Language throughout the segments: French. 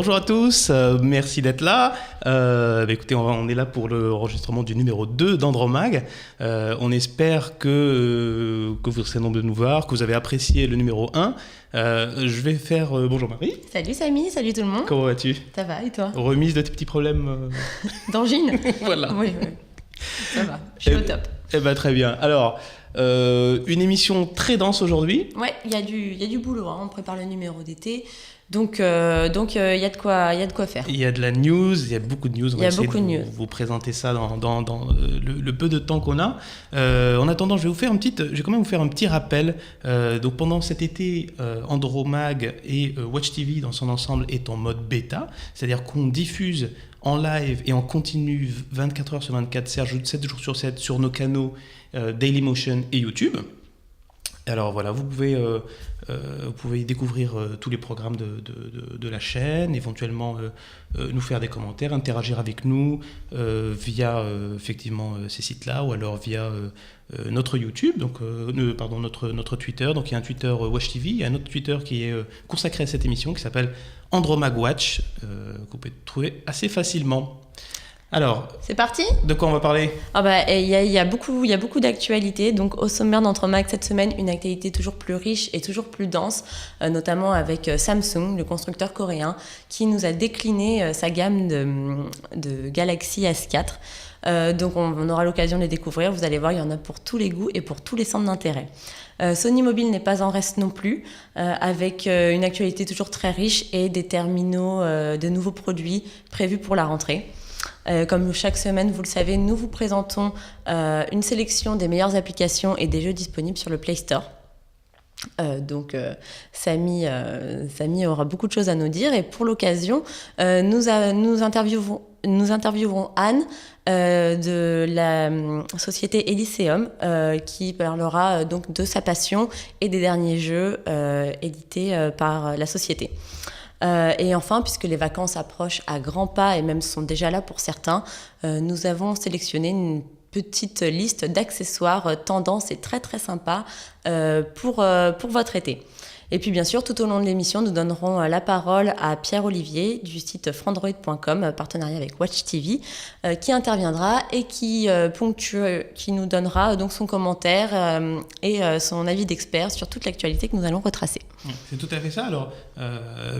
Bonjour à tous, merci d'être là. Écoutez, on est là pour l'enregistrement du numéro 2 d'Andromag. On espère que vous serez nombreux de nous voir, que vous avez apprécié le numéro 1. Je vais faire... bonjour Marie. Salut Samy, salut tout le monde. Comment vas-tu ? Ça va et toi ? Remise de tes petits problèmes D'angine. Voilà. Oui. Ça va, je suis au top. Très bien. Alors, une émission très dense aujourd'hui. Ouais, il y a du boulot, hein. On prépare le numéro d'été. Donc il y a de quoi faire. Il y a de la news, il y a beaucoup de news. On va essayer de vous présenter ça dans le peu de temps qu'on a. En attendant, je vais quand même vous faire un petit rappel. Donc pendant cet été, Andromag et Watch TV dans son ensemble est en mode bêta, c'est-à-dire qu'on diffuse en live et en continu 24 heures sur 24, 7 jours sur 7 sur nos canaux Dailymotion et YouTube. Alors voilà, vous pouvez découvrir tous les programmes de la chaîne, éventuellement nous faire des commentaires, interagir avec nous via effectivement ces sites-là ou alors via notre YouTube, donc notre Twitter. Donc il y a un Twitter Watch TV, il y a un autre Twitter qui est consacré à cette émission qui s'appelle Andromag Watch, que vous pouvez trouver assez facilement. Alors, c'est parti ? De quoi on va parler ? Il y a beaucoup d'actualités. Donc au sommaire d'Andromag cette semaine, une actualité toujours plus riche et toujours plus dense, notamment avec Samsung, le constructeur coréen, qui nous a décliné sa gamme de Galaxy S4. Donc on aura l'occasion de les découvrir. Vous allez voir, il y en a pour tous les goûts et pour tous les centres d'intérêt. Sony Mobile n'est pas en reste non plus, avec une actualité toujours très riche et des terminaux de nouveaux produits prévus pour la rentrée. Comme chaque semaine, vous le savez, nous vous présentons une sélection des meilleures applications et des jeux disponibles sur le Play Store. Samy aura beaucoup de choses à nous dire et pour l'occasion, nous interviewerons Anne de la société Elysium qui parlera donc de sa passion et des derniers jeux édités par la société. Et enfin, puisque les vacances approchent à grands pas et même sont déjà là pour certains, nous avons sélectionné une petite liste d'accessoires tendance et très très sympa pour votre été. Et puis bien sûr, tout au long de l'émission, nous donnerons la parole à Pierre-Olivier du site frandroid.com, partenariat avec Watch TV, qui interviendra et qui nous donnera donc son commentaire et son avis d'expert sur toute l'actualité que nous allons retracer. C'est tout à fait ça. Alors,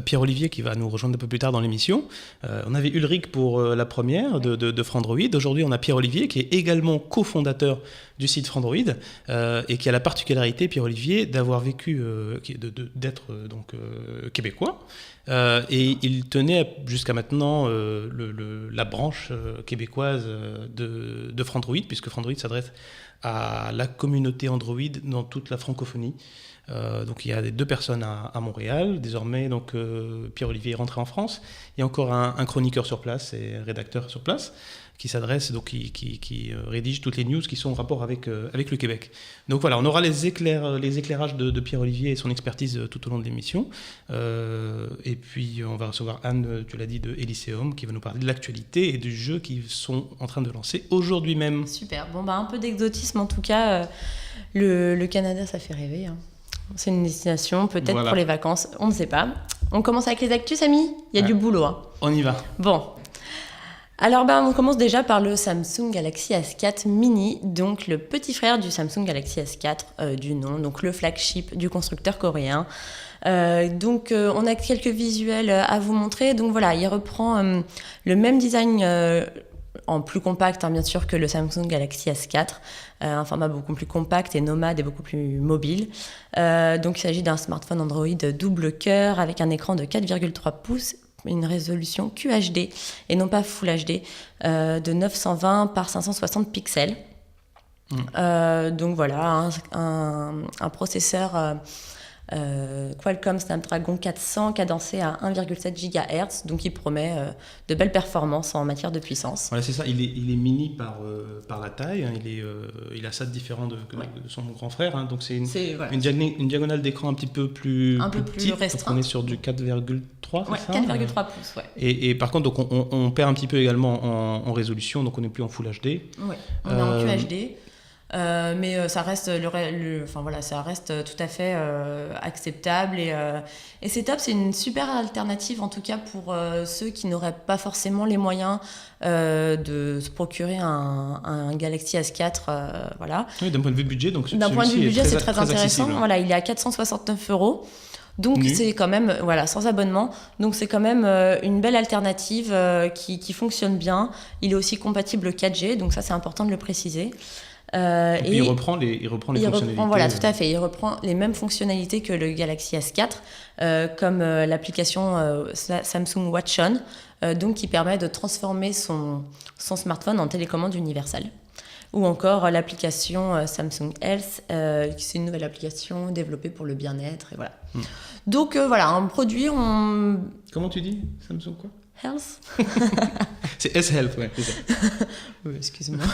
Pierre-Olivier qui va nous rejoindre un peu plus tard dans l'émission. On avait Ulrich pour la première de Frandroid. Aujourd'hui, on a Pierre-Olivier qui est également cofondateur du site Frandroid et qui a la particularité, Pierre-Olivier, d'avoir vécu, d'être québécois. Et il tenait jusqu'à maintenant la branche québécoise de Frandroid, puisque Frandroid s'adresse à la communauté Android dans toute la francophonie. Donc il y a 2 personnes à Montréal. Désormais, donc Pierre-Olivier est rentré en France. Il y a encore un chroniqueur sur place et un rédacteur sur place qui s'adresse, donc qui rédige toutes les news qui sont en rapport avec le Québec. Donc voilà, on aura les éclairages de Pierre-Olivier et son expertise tout au long de l'émission. Et puis on va recevoir Anne, tu l'as dit, de Elysium, qui va nous parler de l'actualité et du jeu qu'ils sont en train de lancer aujourd'hui même. Super, un peu d'exotisme en tout cas. Le Canada, ça fait rêver, hein. C'est une destination, peut-être pour les vacances, on ne sait pas. On commence avec les actus, Samy ? Il y a du boulot, hein. On y va. Bon. Alors, on commence déjà par le Samsung Galaxy S4 Mini, donc le petit frère du Samsung Galaxy S4 du nom, donc le flagship du constructeur coréen. On a quelques visuels à vous montrer. Donc voilà, il reprend le même design en plus compact, bien sûr, que le Samsung Galaxy S4, un format beaucoup plus compact et nomade et beaucoup plus mobile. Donc il s'agit d'un smartphone Android double cœur avec un écran de 4,3 pouces, une résolution QHD et non pas Full HD de 920 par 560 pixels. Donc voilà, un processeur Qualcomm Snapdragon 400 cadencé à 1,7 GHz, donc il promet de belles performances en matière de puissance. Voilà, c'est ça, il est mini par la taille, hein, il a ça de différent de son grand frère, hein, donc c'est une diagonale d'écran un petit peu plus petite, restreinte. Donc on est sur du 4,3, c'est ça 4,3 pouces, ouais. Et par contre, donc on perd un petit peu également en résolution, donc on n'est plus en Full HD. Oui, on est en QHD. Mais ça reste enfin voilà, ça reste tout à fait acceptable et c'est top. C'est une super alternative en tout cas pour ceux qui n'auraient pas forcément les moyens de se procurer un Galaxy S4. Voilà. Oui, d'un point de vue budget, donc d'un point de vue budget, c'est très intéressant. accessible. Voilà, il est à 469 €. Donc Nu. c'est quand même, voilà, sans abonnement. Donc c'est quand même une belle alternative qui fonctionne bien. Il est aussi compatible 4G, donc ça c'est important de le préciser. Et puis il reprend les fonctionnalités. Voilà, tout à fait. Il reprend les mêmes fonctionnalités que le Galaxy S4, comme l'application Samsung Watch On, donc qui permet de transformer son smartphone en télécommande universelle. Ou encore l'application Samsung Health, qui c'est une nouvelle application développée pour le bien-être. Et voilà. Donc voilà, un produit Comment tu dis Samsung quoi? Health. C'est S-Health, ouais, c'est ça. Oui, excuse-moi.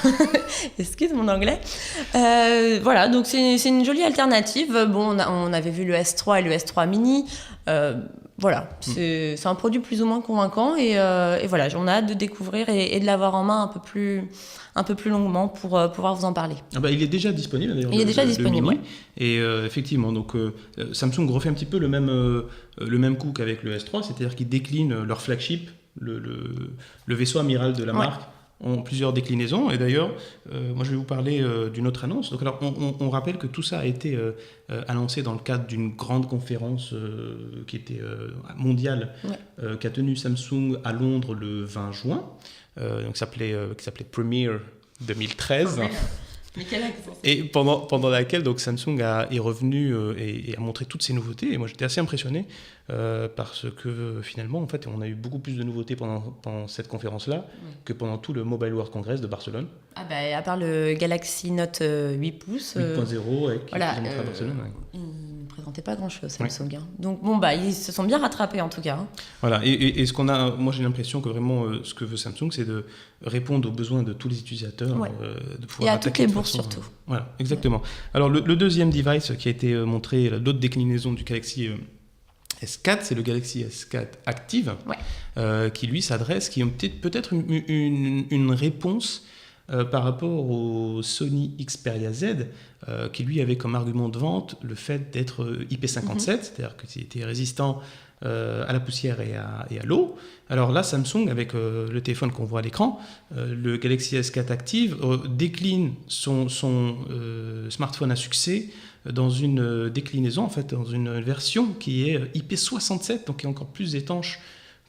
Excuse mon anglais. Voilà, donc c'est une jolie alternative. Bon, on avait vu le S3 et le S3 mini. Voilà, c'est un produit plus ou moins convaincant et voilà, on a hâte de découvrir et de l'avoir en main un peu plus longuement pour pouvoir vous en parler. Ah bah, il est déjà disponible d'ailleurs. Il est déjà disponible, Mini. Et effectivement, donc Samsung refait un petit peu le même coup qu'avec le S3, c'est-à-dire qu'ils déclinent leur flagship, le vaisseau amiral de la marque, en plusieurs déclinaisons. Et d'ailleurs, moi je vais vous parler d'une autre annonce. Donc alors, on rappelle que tout ça a été annoncé dans le cadre d'une grande conférence qui était mondiale, qu'a tenue Samsung à Londres le 20 juin, donc qui s'appelait Premiere 2013. Et pendant laquelle donc, Samsung est revenu et a montré toutes ses nouveautés. Et moi, j'étais assez impressionné parce que finalement, en fait, on a eu beaucoup plus de nouveautés pendant cette conférence-là que pendant tout le Mobile World Congress de Barcelone. Ah bah, à part le Galaxy Note 8 pouces. 8.0 qui voilà, est montré à Barcelone. Ils ne présentaient pas grand-chose, Samsung. Hein. Donc bon, bah, ils se sont bien rattrapés en tout cas. Hein. Voilà, et moi j'ai l'impression que vraiment ce que veut Samsung, c'est de répondre aux besoins de tous les utilisateurs, de pouvoir et à toutes les bourses surtout. Voilà, exactement. Alors le deuxième device qui a été montré, l'autre déclinaison du Galaxy S4, c'est le Galaxy S4 Active, qui lui s'adresse, qui est peut-être une réponse par rapport au Sony Xperia Z, qui lui avait comme argument de vente le fait d'être IP57, c'est-à-dire qu'il était résistant à la poussière et à l'eau. Alors là, Samsung, avec le téléphone qu'on voit à l'écran, le Galaxy S4 Active, décline son smartphone à succès dans une déclinaison, en fait, dans une version qui est IP67, donc qui est encore plus étanche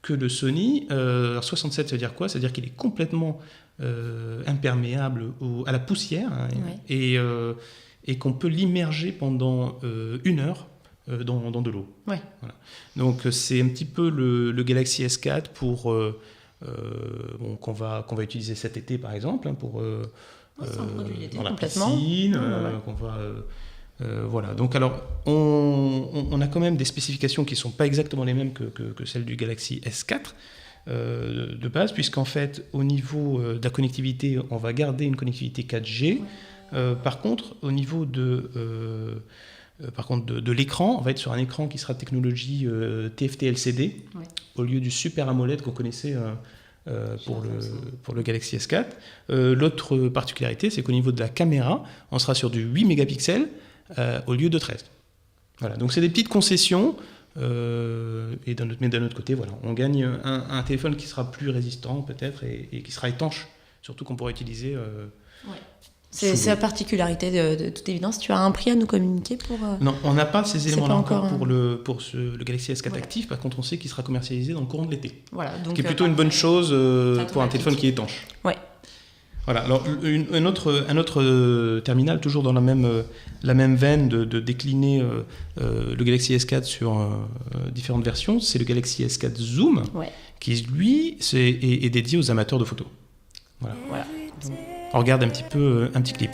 que le Sony. Alors 67, ça veut dire quoi? Ça veut dire qu'il est complètement imperméable à la poussière, hein, et qu'on peut l'immerger pendant 1 heure dans de l'eau. Ouais. Voilà. Donc c'est un petit peu le Galaxy S4 pour qu'on va utiliser cet été par exemple, hein, pour dans la piscine, qu'on va voilà. Donc alors on a quand même des spécifications qui sont pas exactement les mêmes que celles du Galaxy S4. De base, puisqu'en fait, au niveau de la connectivité, on va garder une connectivité 4G. Par contre, au niveau de l'écran, on va être sur un écran qui sera technologie TFT LCD, au lieu du Super AMOLED qu'on connaissait pour le Galaxy S4. L'autre particularité, c'est qu'au niveau de la caméra, on sera sur du 8 mégapixels au lieu de 13. Voilà, donc c'est des petites concessions. Mais d'un autre côté, voilà, on gagne un téléphone qui sera plus résistant peut-être et qui sera étanche, surtout qu'on pourra utiliser. C'est la particularité de toute évidence. Tu as un prix à nous communiquer pour Non, on n'a pas ces éléments-là encore pour le Galaxy S4 Active. Par contre, on sait qu'il sera commercialisé dans le courant de l'été. Voilà, donc, ce qui est plutôt une bonne chose pour un téléphone qui est étanche. Ouais. Voilà, alors un autre terminal, toujours dans la même veine de décliner le Galaxy S4 sur différentes versions, c'est le Galaxy S4 Zoom, qui lui est dédié aux amateurs de photos. Voilà. Donc, on regarde un petit clip.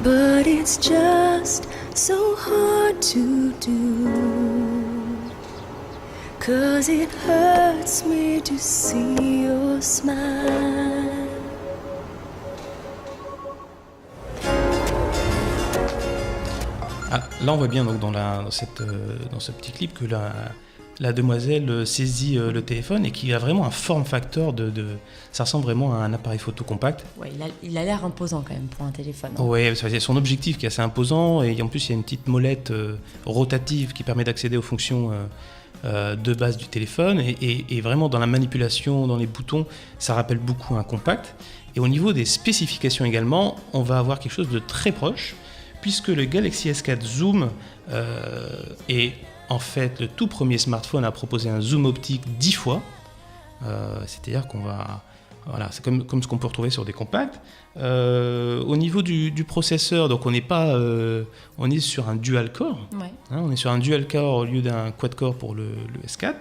But it's just so hard to do. 'Cause it hurts me to see your smile. Ah, là, on voit bien donc dans ce petit clip que la demoiselle saisit le téléphone et qui a vraiment un form factor ça ressemble vraiment à un appareil photo compact. Ouais, il a l'air imposant quand même pour un téléphone. Hein. Ouais, c'est son objectif qui est assez imposant et en plus il y a une petite molette rotative qui permet d'accéder aux fonctions de base du téléphone et vraiment dans la manipulation, dans les boutons, ça rappelle beaucoup un compact. Et au niveau des spécifications également, on va avoir quelque chose de très proche puisque le Galaxy S4 Zoom est en fait le tout premier smartphone à proposer un zoom optique 10 fois. C'est-à-dire qu'on va... Voilà, c'est comme ce qu'on peut retrouver sur des compacts. Au niveau du processeur, donc on est sur un dual core. Ouais. Hein, on est sur un dual core au lieu d'un quad core pour le S4.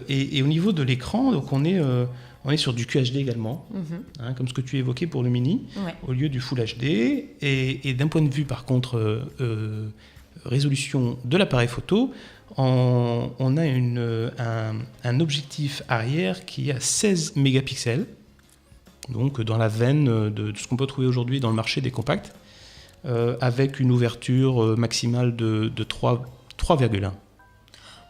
Et au niveau de l'écran, donc on est sur du QHD également, hein, comme ce que tu évoquais pour le Mini, au lieu du Full HD. Et d'un point de vue, par contre, résolution de l'appareil photo, on a un objectif arrière qui est à 16 mégapixels, donc dans la veine de ce qu'on peut trouver aujourd'hui dans le marché des compacts, avec une ouverture maximale de 3,1.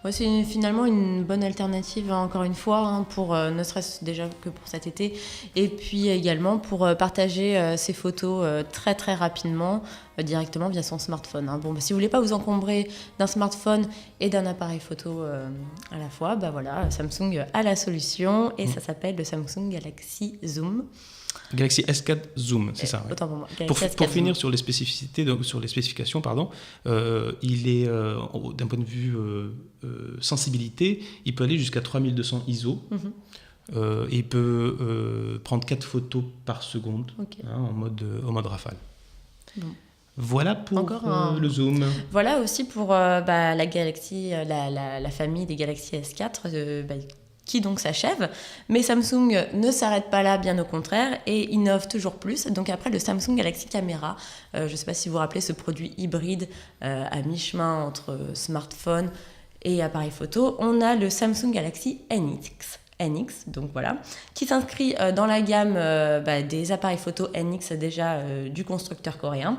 Ouais, c'est finalement une bonne alternative, encore une fois, hein, pour ne serait-ce déjà que pour cet été, et puis également pour partager ses photos très très rapidement, directement via son smartphone. Hein. Bon, bah, si vous voulez pas vous encombrer d'un smartphone et d'un appareil photo à la fois, bah voilà, Samsung a la solution et ça s'appelle le Samsung Galaxy Zoom. Galaxy S4 Zoom, c'est ça. Ouais. Autant pour moi. Pour finir sur les spécificités, donc sur les spécifications, il est d'un point de vue sensibilité, il peut aller jusqu'à 3200 ISO. Et il peut prendre 4 photos par seconde, hein, au mode rafale. Bon. Voilà pour le zoom. Voilà aussi pour la Galaxy, la famille des Galaxy S4. Qui donc s'achève, mais Samsung ne s'arrête pas là, bien au contraire, et innove toujours plus. Donc après le Samsung Galaxy Camera, je ne sais pas si vous vous rappelez ce produit hybride à mi-chemin entre smartphone et appareil photo, on a le Samsung Galaxy NX, donc voilà, qui s'inscrit dans la gamme des appareils photo NX déjà du constructeur coréen.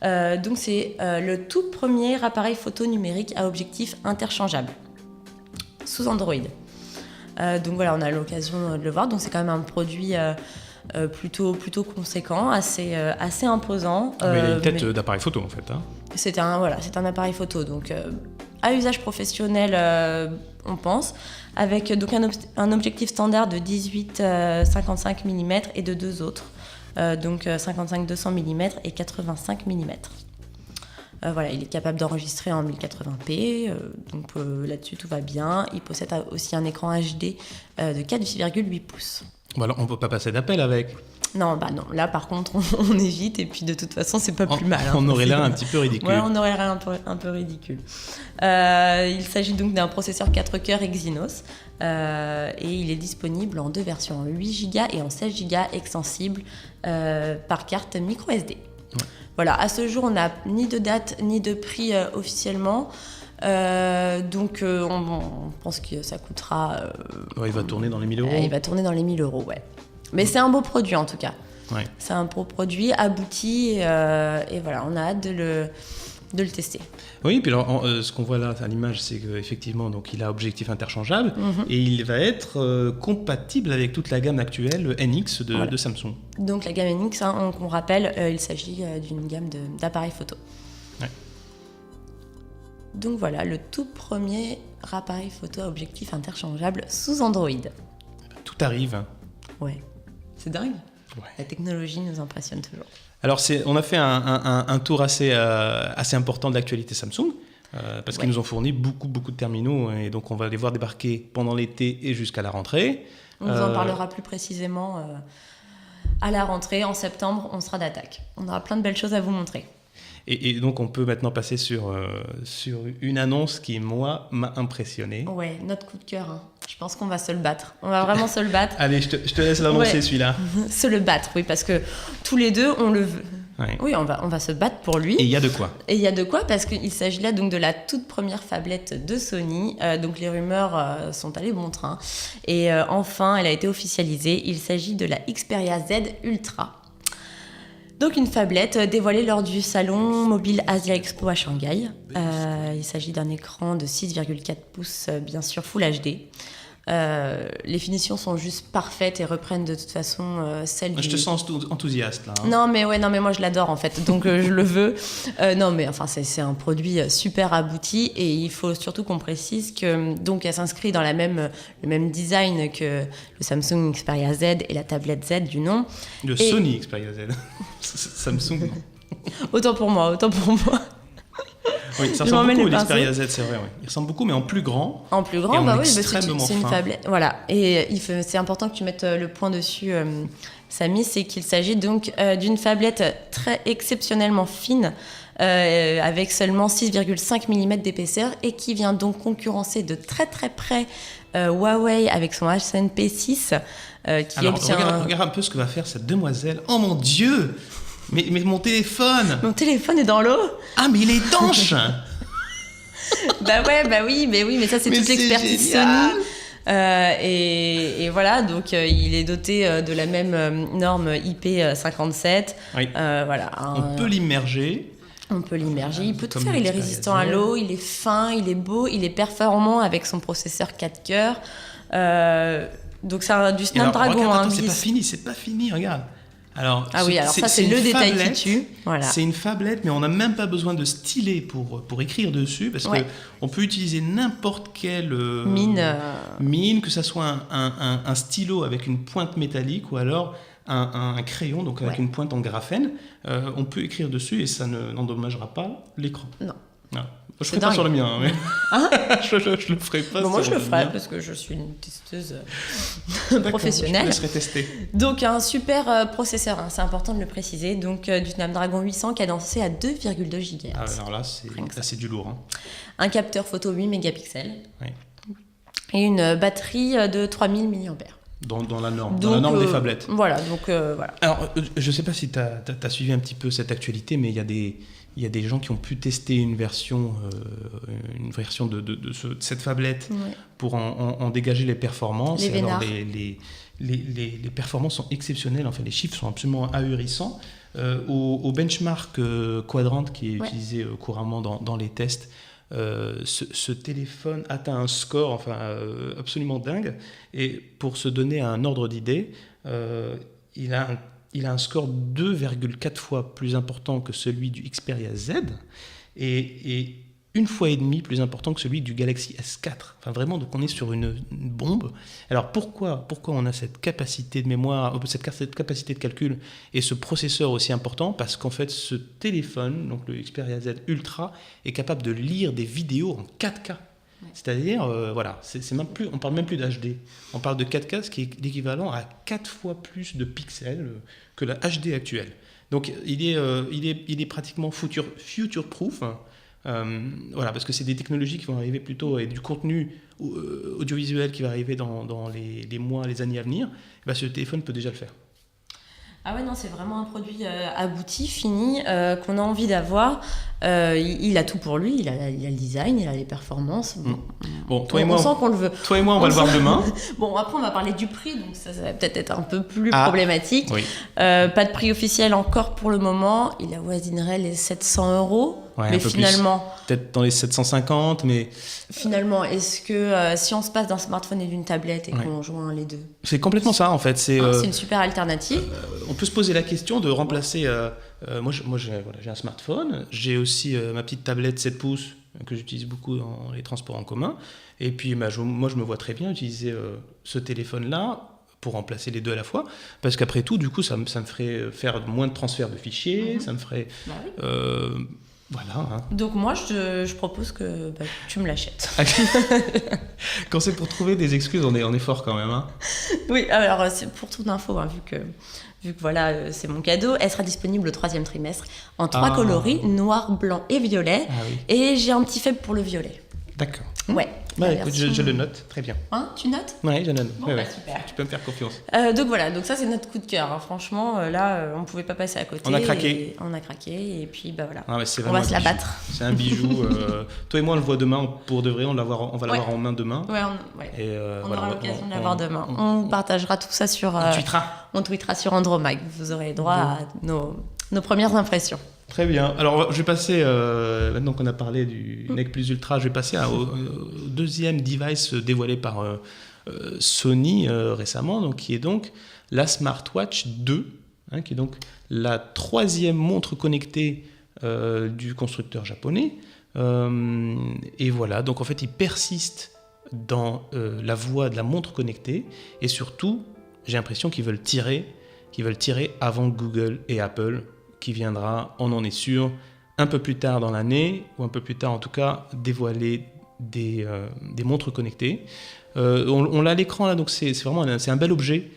Donc c'est le tout premier appareil photo numérique à objectif interchangeable sous Android. Donc voilà, on a l'occasion de le voir. Donc c'est quand même un produit plutôt conséquent, assez imposant. Mais il a une tête d'appareil photo en fait. Hein. C'est un appareil photo, donc à usage professionnel, on pense, avec donc un objectif standard de 18-55 mm et de deux autres, donc 55-200 mm et 85 mm. Voilà, il est capable d'enregistrer en 1080p, donc là-dessus tout va bien. Il possède aussi un écran HD de 4,8 pouces. Voilà, on ne peut pas passer d'appel avec. Non, non, là par contre on évite et puis de toute façon c'est pas plus mal. Hein, on aurait l'air un petit peu ridicule. Ouais, on aurait l'air un peu ridicule. Il s'agit donc d'un processeur 4 cœurs Exynos et il est disponible en deux versions, en 8 Go et en 16 Go extensible par carte micro SD. Ouais. Voilà, à ce jour, on n'a ni de date ni de prix officiellement. Donc, on pense que ça coûtera... il va tourner dans les 1000 €. Il va tourner dans les 1000 €, ouais. Mais c'est un beau produit, en tout cas. Ouais. C'est un beau produit, abouti, et voilà, on a hâte de le tester. Oui, puis alors, ce qu'on voit là à l'image, c'est qu'effectivement, donc, il a objectif interchangeable et il va être compatible avec toute la gamme actuelle NX de Samsung. Donc la gamme NX, hein, on rappelle, il s'agit d'une gamme d'appareils photo. Ouais. Donc voilà, le tout premier appareil photo à objectif interchangeable sous Android. Tout arrive. Ouais, c'est dingue. Ouais. La technologie nous impressionne toujours. Alors, on a fait un tour assez important de l'actualité Samsung, parce qu'ils nous ont fourni beaucoup de terminaux, et donc on va les voir débarquer pendant l'été et jusqu'à la rentrée. On vous en parlera plus précisément à la rentrée. En septembre, on sera d'attaque. On aura plein de belles choses à vous montrer. Et donc, on peut maintenant passer sur une annonce qui, moi, m'a impressionné. Ouais, notre coup de cœur. Hein. Je pense qu'on va se le battre. On va vraiment se le battre. Allez, je te laisse l'annoncer, celui-là. Se le battre, oui, parce que tous les deux, on le veut. Ouais. Oui, on va se battre pour lui. Et il y a de quoi. Parce qu'il s'agit là donc de la toute première phablette de Sony. Donc les rumeurs sont allées bon train. Et enfin, elle a été officialisée. Il s'agit de la Xperia Z Ultra. Donc une phablette dévoilée lors du salon mobile Asia Expo à Shanghai. Il s'agit d'un écran de 6,4 pouces, bien sûr Full HD. Les finitions sont juste parfaites et reprennent de toute façon celles Je du... te sens enthousiaste là. Hein. Non mais moi je l'adore en fait, donc je le veux. Non mais enfin c'est un produit super abouti et il faut surtout qu'on précise que donc elle s'inscrit dans le même design que le Samsung Xperia Z et la tablette Z du nom. Le Sony Xperia Z. Samsung. Non. Autant pour moi. Oui, ça ressemble beaucoup à l'Xperia Z, c'est vrai. Oui. Il ressemble beaucoup, mais en plus grand. En plus grand, et bah en oui, extrêmement c'est une fin. tablette. Voilà, et c'est important que tu mettes le point dessus, Samy, c'est qu'il s'agit donc d'une phablette très exceptionnellement fine, avec seulement 6,5 mm d'épaisseur, et qui vient donc concurrencer de très très près Huawei avec son HSN P6, qui Alors, obtient... regarde un peu ce que va faire cette demoiselle. Oh mon Dieu! Mais mon téléphone! Mon téléphone est dans l'eau. Ah, mais il est étanche! Bah oui, mais ça c'est Mais toute c'est l'expertise génial. Sony. Et voilà, donc il est doté de la même norme IP57. Oui. Voilà, On peut l'immerger. on peut l'immerger. Il peut tout Comme faire. Il est l'Xperia résistant à Z. l'eau, il est fin, il est beau, il est performant avec son processeur 4 cœurs. Donc c'est du Et alors, Snapdragon. regarde, attends, hein, c'est pas fini, regarde. Alors, Ah oui, alors ça c'est le une détail phablette. qui tue. Voilà. C'est une phablette, mais on n'a même pas besoin de stylet pour écrire dessus, parce Ouais. que on peut utiliser n'importe quelle Mine. que ça soit un stylo avec une pointe métallique ou alors un crayon, donc avec Ouais. une pointe en graphène. On peut écrire dessus et ça n'endommagera pas l'écran. Non. Voilà. Je C'est ferai pas dingue. sur le mien, hein, mais Hein je le ferai pas. Bon, moi je sur le ferai mien. parce que je suis une testeuse D'accord, professionnelle. Je te laisserai tester. Donc un super processeur, hein, c'est important de le préciser, donc du Snapdragon 800 cadencé à 2,2 GHz. Ah, alors là, Rien que ça. c'est du lourd. Hein. Un capteur photo 8 mégapixels Oui. et une batterie de 3000 mAh. Dans la norme, Donc, des phablettes. Voilà, donc voilà. Alors, je ne sais pas si tu as suivi un petit peu cette actualité, mais il y a des gens qui ont pu tester une version de cette phablette Ouais. pour en dégager les performances. Les Et alors, vénards. les performances sont exceptionnelles, enfin, les chiffres sont absolument ahurissants. Au benchmark Quadrant qui est Ouais. utilisé couramment dans les tests, ce téléphone atteint un score absolument dingue. Et pour se donner un ordre d'idée, il a un score 2,4 fois plus important que celui du Xperia Z et 1,5 fois plus important que celui du Galaxy S4. Enfin vraiment, donc on est sur une bombe. Alors pourquoi on a cette capacité de mémoire, cette capacité de calcul et ce processeur aussi important? Parce qu'en fait, ce téléphone, donc le Xperia Z Ultra, est capable de lire des vidéos en 4K. C'est-à-dire, voilà, c'est même plus, on parle même plus d'HD. On parle de 4K, ce qui est l'équivalent à 4 fois plus de pixels que la HD actuelle. Donc, il est pratiquement future-proof. Voilà, parce que c'est des technologies qui vont arriver plutôt, et du contenu audiovisuel qui va arriver dans les mois, les années à venir. Ben, ce téléphone peut déjà le faire. Ah ouais, non, c'est vraiment un produit abouti, fini, qu'on a envie d'avoir. Il a tout pour lui, il a le design, il a les performances. Bon, On sent qu'on le veut. Toi et moi, on va le voir demain. Bon, après, on va parler du prix, donc ça va peut-être être un peu plus Ah, problématique. oui. Pas de prix officiel encore pour le moment. Il avoisinerait les 700 €. Ouais, mais un peu finalement, Peut-être dans les 750, mais est-ce que si on se passe d'un smartphone et d'une tablette et Ouais. qu'on joint les deux, c'est complètement ça, en fait. C'est c'est une super alternative. on peut se poser la question de remplacer. Moi, j'ai un smartphone, j'ai aussi ma petite tablette 7 pouces que j'utilise beaucoup dans les transports en commun. Et puis, moi, je me vois très bien utiliser ce téléphone-là pour remplacer les deux à la fois. Parce qu'après tout, du coup, ça me ferait faire moins de transferts de fichiers, ça me ferait. Bah oui. Voilà. Hein. Donc moi, je propose que tu me l'achètes. Quand c'est pour trouver des excuses, on est fort quand même. Hein. Oui, alors c'est pour ton info, hein, vu que voilà, c'est mon cadeau. Elle sera disponible au 3e trimestre en 3 coloris, noir, blanc et violet. Ah oui. Et j'ai un petit faible pour le violet. D'accord. Ouais. Bah, la écoute, version- je le note, très bien. Hein, tu notes? Ouais, je le note. Bon, Ouais, bah, ouais. super. Tu peux me faire confiance. Donc voilà, donc ça c'est notre coup de cœur. Hein. Franchement, là, on pouvait pas passer à côté. On a craqué. Et on a craqué et puis bah voilà. Ah, mais c'est On vraiment va se un la bijou. battre. C'est un bijou. Toi et moi, on le voit demain pour de vrai. On va l'avoir en main demain. Ouais, ouais. Et On voilà, aura l'occasion de l'avoir demain. On partagera tout ça sur. On tweetera. On tweetera sur Andromag. Vous aurez droit à nos premières impressions. Très bien. Alors, je vais passer, maintenant qu'on a parlé du NEC Plus Ultra, je vais passer au deuxième device dévoilé par Sony récemment, donc, qui est donc la Smartwatch 2, hein, qui est donc la troisième montre connectée du constructeur japonais. Et voilà, donc en fait, ils persistent dans la voie de la montre connectée, et surtout, j'ai l'impression qu'ils veulent tirer avant Google et Apple, qui viendra, on en est sûr, un peu plus tard dans l'année, ou un peu plus tard en tout cas, dévoiler des montres connectées. On l'a à l'écran là, donc c'est vraiment c'est un bel objet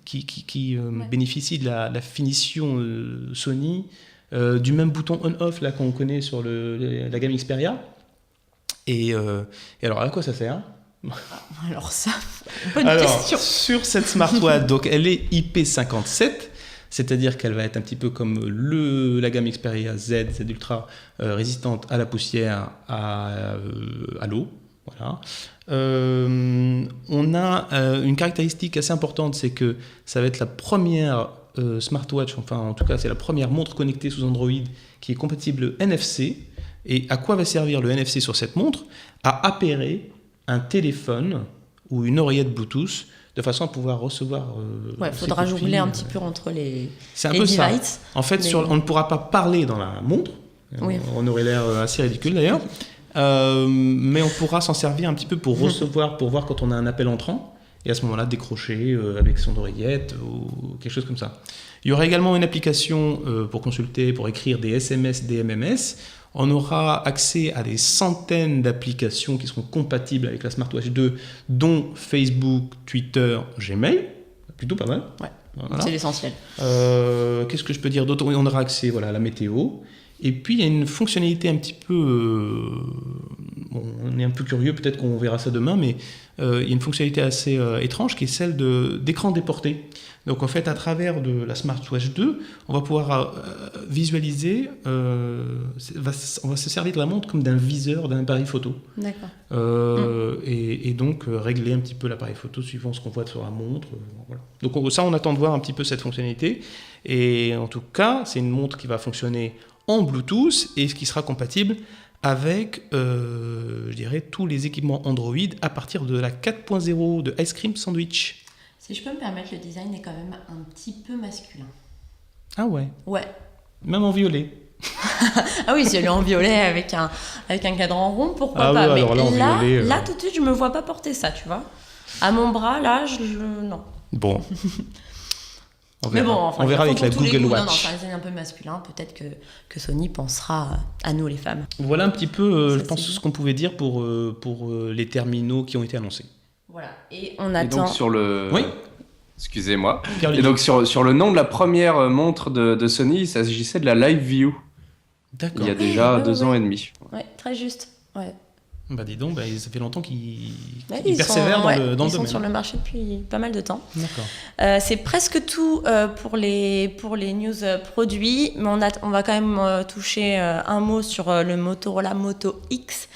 qui bénéficie de la finition Sony, du même bouton on-off là qu'on connaît sur la gamme Xperia. Et alors à quoi ça sert ? Alors ça, bonne question. Sur cette smartwatch, donc elle est IP57, c'est-à-dire qu'elle va être un petit peu comme la gamme Xperia Z Ultra, résistante à la poussière, à l'eau. Voilà. On a une caractéristique assez importante, c'est que ça va être la première smartwatch, enfin en tout cas c'est la première montre connectée sous Android qui est compatible NFC. Et à quoi va servir le NFC sur cette montre ? À appairer un téléphone ou une oreillette Bluetooth de façon à pouvoir recevoir. Il faudra jongler un petit peu entre les c'est un peu ça. devices. En fait, on ne pourra pas parler dans la montre. Oui. On aurait l'air assez ridicule d'ailleurs. Mais on pourra s'en servir un petit peu pour recevoir, pour voir quand on a un appel entrant. Et à ce moment-là, décrocher avec son oreillette ou quelque chose comme ça. Il y aura également une application pour consulter, pour écrire des SMS, des MMS. On aura accès à des centaines d'applications qui seront compatibles avec la Smartwatch 2, dont Facebook, Twitter, Gmail. Plutôt pas mal. Ouais, voilà. C'est l'essentiel. Qu'est-ce que je peux dire d'autre ? On aura accès à la météo. Et puis, il y a une fonctionnalité un petit peu... on est un peu curieux, peut-être qu'on verra ça demain, mais il y a une fonctionnalité assez étrange qui est celle d'écran déporté. Donc, en fait, à travers de la Smartwatch 2, on va pouvoir visualiser, on va se servir de la montre comme d'un viseur d'un appareil photo. D'accord. Et donc, régler un petit peu l'appareil photo suivant ce qu'on voit sur la montre. Voilà. Donc, ça, on attend de voir un petit peu cette fonctionnalité. Et en tout cas, c'est une montre qui va fonctionner en Bluetooth et qui sera compatible avec, je dirais, tous les équipements Android à partir de la 4.0 de Ice Cream Sandwich. Si je peux me permettre, le design est quand même un petit peu masculin. Ah ouais ? Ouais. Même en violet. Ah oui, si elle est en violet avec un cadran rond, pourquoi pas. Oui, mais là, tout de suite, je me vois pas porter ça, tu vois. À mon bras, là, non. Bon. On verra avec la Google Watch. Non, c'est un design un peu masculin. Peut-être que Sony pensera à nous, les femmes. Voilà un petit peu, je pense, ce qu'on pouvait dire pour les terminaux qui ont été annoncés. Voilà. Et on attend... Et donc sur le... Oui. Excusez-moi. Et donc sur le nom de la première montre de Sony, il s'agissait de la Live View. D'accord. Il y a déjà 2 ans et demi. Ouais, très juste. Ouais. Bah dis donc, ça fait longtemps qu'ils persévèrent dans le domaine. Ils sont sur le marché depuis pas mal de temps. D'accord. C'est presque tout pour les news produits, mais on va quand même toucher un mot sur le Motorola Moto X.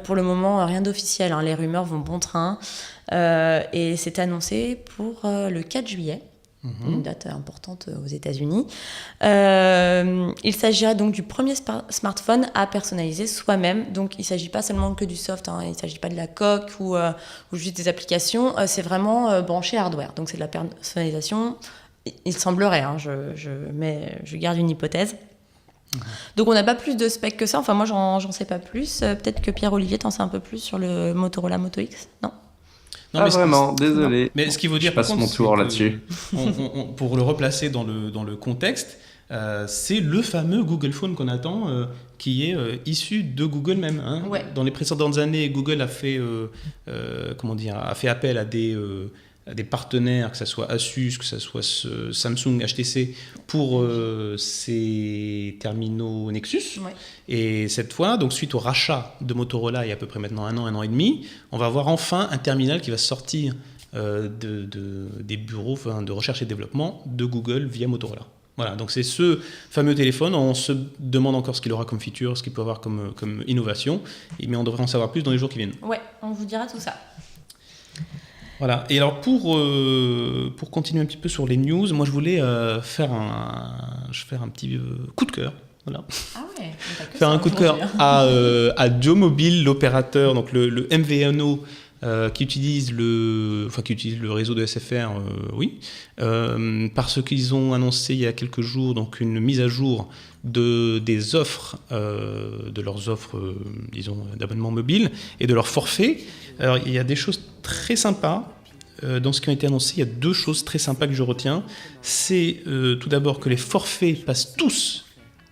Pour le moment, rien d'officiel, hein. Les rumeurs vont bon train. Et c'est annoncé pour le 4 juillet. Une date importante aux États-Unis. Il s'agira donc du premier smartphone à personnaliser soi-même. Donc, il ne s'agit pas seulement que du soft, hein. Il ne s'agit pas de la coque ou juste des applications. C'est vraiment branché hardware. Donc, c'est de la personnalisation. Il semblerait, hein, je garde une hypothèse. Donc, on n'a pas plus de specs que ça. Enfin, moi, j'en sais pas plus. Peut-être que Pierre-Olivier t'en sait un peu plus sur le Motorola Moto X. Non ? Non, mais vraiment, désolé. Mais ce qu'il faut dire, je passe mon tour là-dessus. Pour le replacer dans le contexte, c'est le fameux Google Phone qu'on attend, qui est issu de Google même. Hein. Ouais. Dans les précédentes années, Google a fait appel à des partenaires, que ce soit Asus, que ce soit Samsung, HTC, pour ces terminaux Nexus. Ouais. Et cette fois, donc suite au rachat de Motorola il y a à peu près maintenant un an et demi, on va avoir enfin un terminal qui va sortir des bureaux de recherche et développement de Google via Motorola. Voilà, donc c'est ce fameux téléphone. On se demande encore ce qu'il aura comme feature, ce qu'il peut avoir comme innovation, mais on devrait en savoir plus dans les jours qui viennent. Ouais, on vous dira tout ça. Voilà. Et alors pour continuer un petit peu sur les news, moi je voulais faire un petit coup de cœur. Voilà. Ah ouais. Faire un coup de cœur à Joe Mobile, l'opérateur, donc le MVNO qui utilise le réseau de SFR, oui, parce qu'ils ont annoncé il y a quelques jours donc une mise à jour des offres, de leurs offres, disons, d'abonnement mobile et de leurs forfaits. Alors il y a des choses très sympas. Dans ce qui a été annoncé, il y a 2 choses très sympas que je retiens. C'est tout d'abord que les forfaits passent tous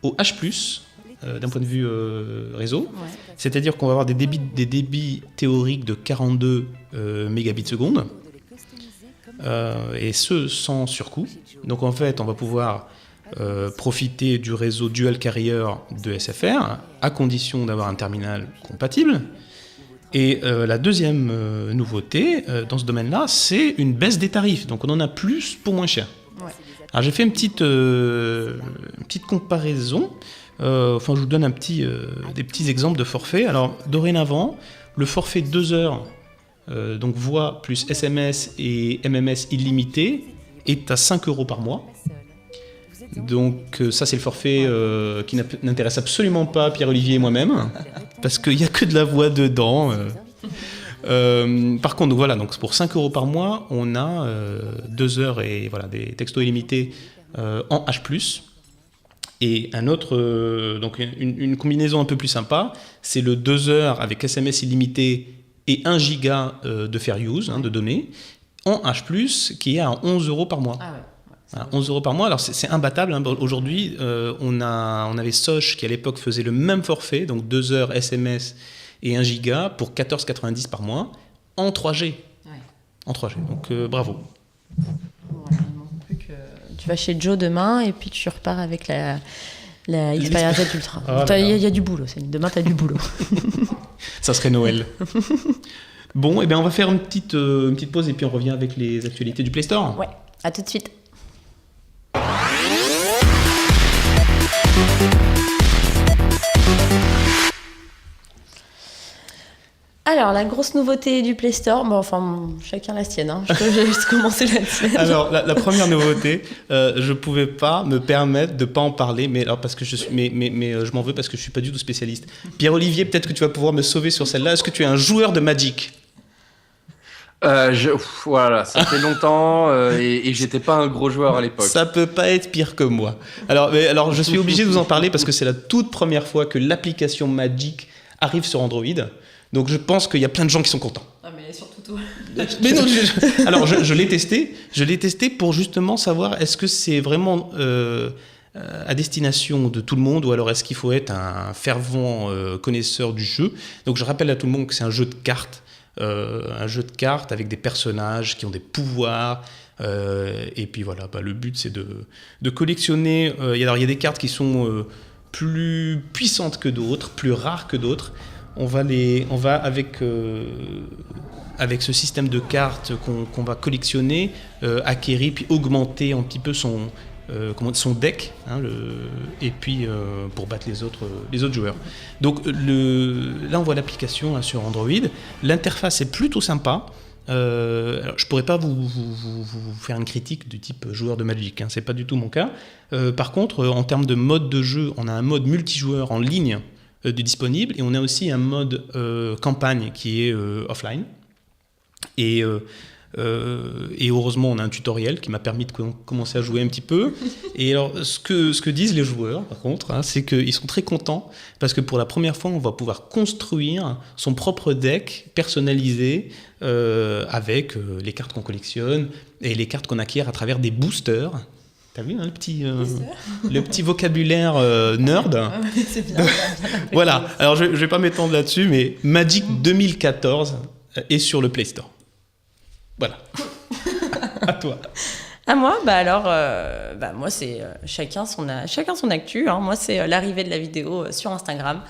au H+, d'un point de vue réseau. Ouais. C'est-à-dire qu'on va avoir des débits théoriques de 42 mégabits seconde, et ce sans surcoût. Donc en fait, on va pouvoir profiter du réseau dual carrier de SFR, à condition d'avoir un terminal compatible. Et la deuxième nouveauté dans ce domaine-là, c'est une baisse des tarifs. Donc on en a plus pour moins cher. Ouais. Alors j'ai fait une petite comparaison. Je vous donne des petits exemples de forfaits. Alors dorénavant, le forfait 2 heures, donc voix plus SMS et MMS illimité, est à 5 € par mois. Donc ça c'est le forfait qui n'intéresse absolument pas Pierre-Olivier et moi-même, parce qu'il n'y a que de la voix dedans. Par contre, voilà, donc pour 5 € par mois, on a 2 heures et voilà, des textos illimités en H+. Et un autre, donc une combinaison un peu plus sympa, c'est le 2 heures avec SMS illimité et 1 giga de fair use, de données, en H+, qui est à 11 € par mois. Ah ouais. 11 € par mois, alors c'est imbattable. Aujourd'hui, on avait Soch qui à l'époque faisait le même forfait, donc 2 heures SMS et 1 giga pour 14,90 par mois en 3G. Ouais. En 3G, donc bravo. Voilà, il manque plus que tu vas chez Joe demain et puis tu repars avec la Xperia Z Ultra. Il y a du boulot, demain tu as du boulot. Ça serait Noël. Bon, et bien on va faire une petite pause et puis on revient avec les actualités du Play Store. Ouais, à tout de suite. Alors, la grosse nouveauté du Play Store, chacun la sienne, hein. Je vais juste commencer la tienne. Alors, la première nouveauté, je pouvais pas me permettre de pas en parler, mais parce que je m'en veux parce que je suis pas du tout spécialiste. Pierre-Olivier, peut-être que tu vas pouvoir me sauver sur celle-là. Est-ce que tu es un joueur de Magic ? Voilà, ça fait longtemps et j'étais pas un gros joueur à l'époque. Ça peut pas être pire que moi. Alors je suis obligé de vous en parler parce que c'est la toute première fois que l'application Magic arrive sur Android. Donc je pense qu'il y a plein de gens qui sont contents. Ah mais surtout toi. Mais non, alors je l'ai testé. Je l'ai testé pour justement savoir est-ce que c'est vraiment à destination de tout le monde ou alors est-ce qu'il faut être un fervent connaisseur du jeu. Donc je rappelle à tout le monde que c'est un jeu de cartes. Un jeu de cartes avec des personnages qui ont des pouvoirs et puis voilà, le but c'est de collectionner. Il y a des cartes qui sont plus puissantes que d'autres, plus rares que d'autres. On va avec ce système de cartes qu'on va collectionner, acquérir puis augmenter un petit peu son deck, et puis pour battre les autres joueurs. Donc là on voit l'application sur Android. L'interface est plutôt sympa. Alors, je pourrais pas vous faire une critique du type joueur de Magic, c'est pas du tout mon cas. Par contre, en termes de mode de jeu, on a un mode multijoueur en ligne disponible et on a aussi un mode campagne qui est offline. Et heureusement, on a un tutoriel qui m'a permis de commencer à jouer un petit peu. Et alors, ce que disent les joueurs, par contre, c'est qu'ils sont très contents parce que pour la première fois, on va pouvoir construire son propre deck personnalisé avec les cartes qu'on collectionne et les cartes qu'on acquiert à travers des boosters. T'as vu le petit vocabulaire nerd. C'est bien. Voilà. Alors, je vais pas m'étendre là-dessus, mais Magic 2014 est sur le Play Store. Voilà. À toi. À moi, moi c'est chacun son actu. Moi c'est l'arrivée de la vidéo sur Instagram.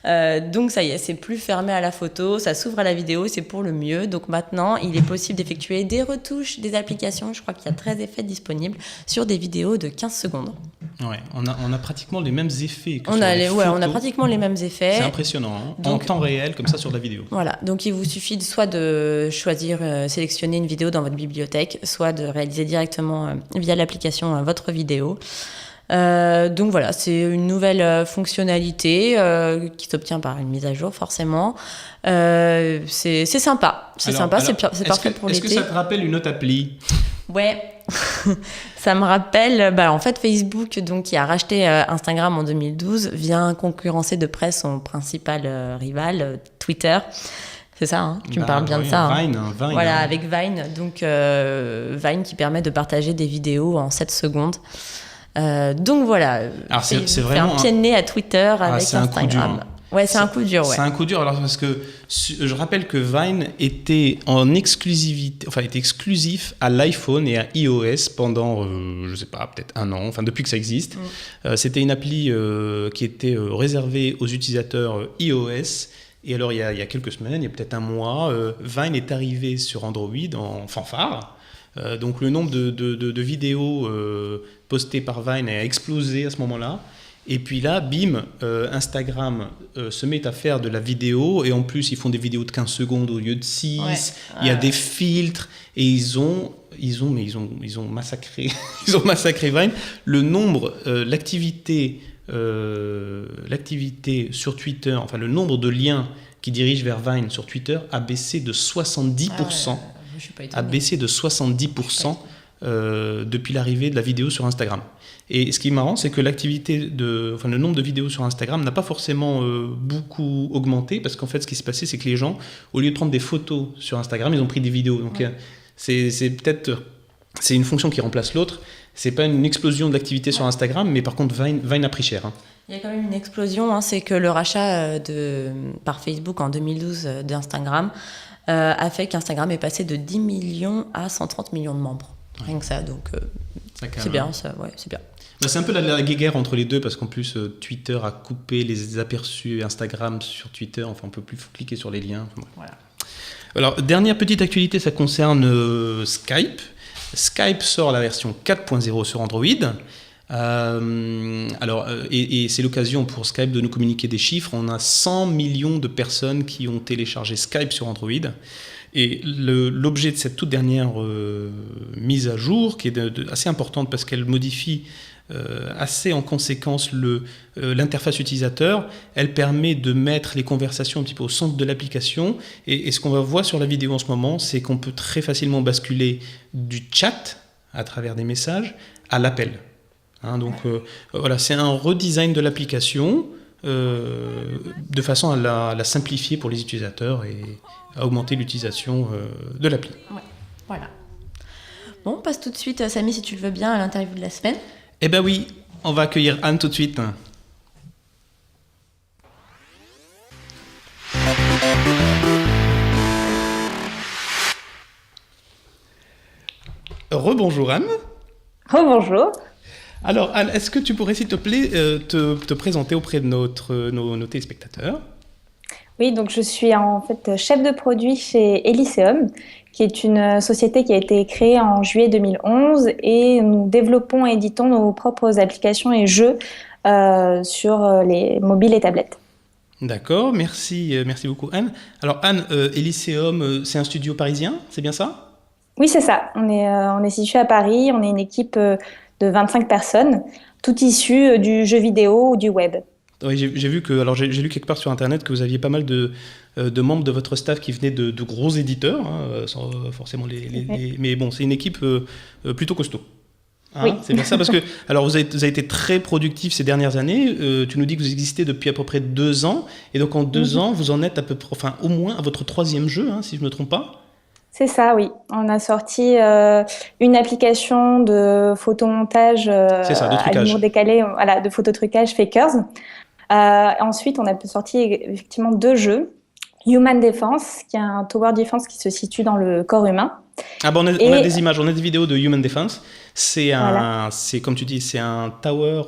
Donc ça y est, c'est plus fermé à la photo, ça s'ouvre à la vidéo, c'est pour le mieux. Donc maintenant, il est possible d'effectuer des retouches, des applications. Je crois qu'il y a 13 effets disponibles sur des vidéos de 15 secondes. Ouais, on a pratiquement les mêmes effets que On sur a, les photos. on a pratiquement les mêmes effets. C'est impressionnant, hein, Donc, en temps réel, comme ça, sur la vidéo. Voilà, donc il vous suffit soit de choisir, sélectionner une vidéo dans votre bibliothèque, soit de réaliser directement via l'application votre vidéo. Donc voilà, c'est une nouvelle fonctionnalité qui s'obtient par une mise à jour forcément. C'est sympa, c'est parfait pour l'été. Est-ce que ça te rappelle une autre appli ? Ouais, ça me rappelle, en fait Facebook, donc, qui a racheté Instagram en 2012, vient concurrencer de près son principal rival, Twitter. C'est ça, hein, tu me parles bien de ça. Vine, hein. Vine. Voilà, avec Vine, donc Vine qui permet de partager des vidéos en 7 secondes. Donc voilà, alors c'est vraiment un pied de nez à Twitter avec c'est un Instagram. coup dur, hein. Ouais, c'est un coup dur. Ouais. C'est un coup dur, alors parce que je rappelle que Vine était en exclusivité, enfin était exclusif à l'iPhone et à iOS pendant, je sais pas, peut-être un an, enfin depuis que ça existe. C'était une appli qui était réservée aux utilisateurs iOS. Et alors il y a quelques semaines, il y a peut-être un mois, Vine est arrivé sur Android en fanfare. Donc le nombre de vidéos postées par Vine a explosé à ce moment-là. Et puis là, bim, Instagram se met à faire de la vidéo, et en plus ils font des vidéos de 15 secondes au lieu de 6, il y a des filtres, et ils ont massacré, ils ont massacré Vine. Le nombre, l'activité sur Twitter, enfin le nombre de liens qui dirigent vers Vine sur Twitter a baissé de 70%. A baissé de 70% depuis l'arrivée de la vidéo sur Instagram. Et ce qui est marrant, c'est que le nombre de vidéos sur Instagram n'a pas forcément beaucoup augmenté, parce qu'en fait, ce qui s'est passé, c'est que les gens, au lieu de prendre des photos sur Instagram, ils ont pris des vidéos. Donc, c'est une fonction qui remplace l'autre. C'est pas une explosion de l'activité sur Instagram, mais par contre, Vine a pris cher. Hein. Il y a quand même une explosion, hein, c'est que le rachat par Facebook en 2012 d'Instagram a fait qu'Instagram est passé de 10 millions à 130 millions de membres. Rien que ça, donc c'est bien, ça, c'est bien. C'est un peu la guéguerre entre les deux, parce qu'en plus Twitter a coupé les aperçus Instagram sur Twitter, enfin on peut plus cliquer sur les liens. Voilà. Alors, dernière petite actualité, ça concerne Skype. Skype sort la version 4.0 sur Android. Et c'est l'occasion pour Skype de nous communiquer des chiffres. On a 100 millions de personnes qui ont téléchargé Skype sur Android. Et l'objet de cette toute dernière mise à jour, qui est assez importante parce qu'elle modifie assez en conséquence l'interface utilisateur, elle permet de mettre les conversations un petit peu au centre de l'application. Et ce qu'on va voir sur la vidéo en ce moment, c'est qu'on peut très facilement basculer du chat à travers des messages à l'appel. Hein, donc voilà, c'est un redesign de l'application de façon à la simplifier pour les utilisateurs et à augmenter l'utilisation de l'appli. Ouais, voilà. Bon, on passe tout de suite, Samy, si tu le veux bien, à l'interview de la semaine. Eh ben oui, on va accueillir Anne tout de suite. Rebonjour Anne. Rebonjour. Alors Anne, est-ce que tu pourrais s'il te plaît te présenter auprès de nos téléspectateurs ? Oui, donc je suis en fait chef de produit chez Elyseum, qui est une société qui a été créée en juillet 2011, et nous développons et éditons nos propres applications et jeux sur les mobiles et tablettes. D'accord, merci beaucoup Anne. Alors Anne, Elyseum, c'est un studio parisien, c'est bien ça ? Oui, c'est ça. On est situé à Paris, on est une équipe de 25 personnes, toutes issues du jeu vidéo ou du web. Oui, j'ai vu que, alors j'ai lu quelque part sur Internet que vous aviez pas mal de membres de votre staff qui venaient de gros éditeurs, hein, sans forcément mais bon, c'est une équipe plutôt costaud. Hein, oui. C'est bien ça, parce que alors vous avez été très productif ces dernières années. Tu nous dis que vous existez depuis à peu près 2 ans, et donc en 2 ans, vous en êtes à peu près, enfin au moins à votre 3e jeu, hein, si je me trompe pas. C'est ça, oui. On a sorti une application de photomontage à l'humour décalé, voilà, de phototrucage Fakers. Ensuite, on a sorti effectivement 2 jeux. Human Defense, qui est un tower defense qui se situe dans le corps humain. Ah bon, on a des images, on a des vidéos de Human Defense. C'est comme tu dis, c'est un tower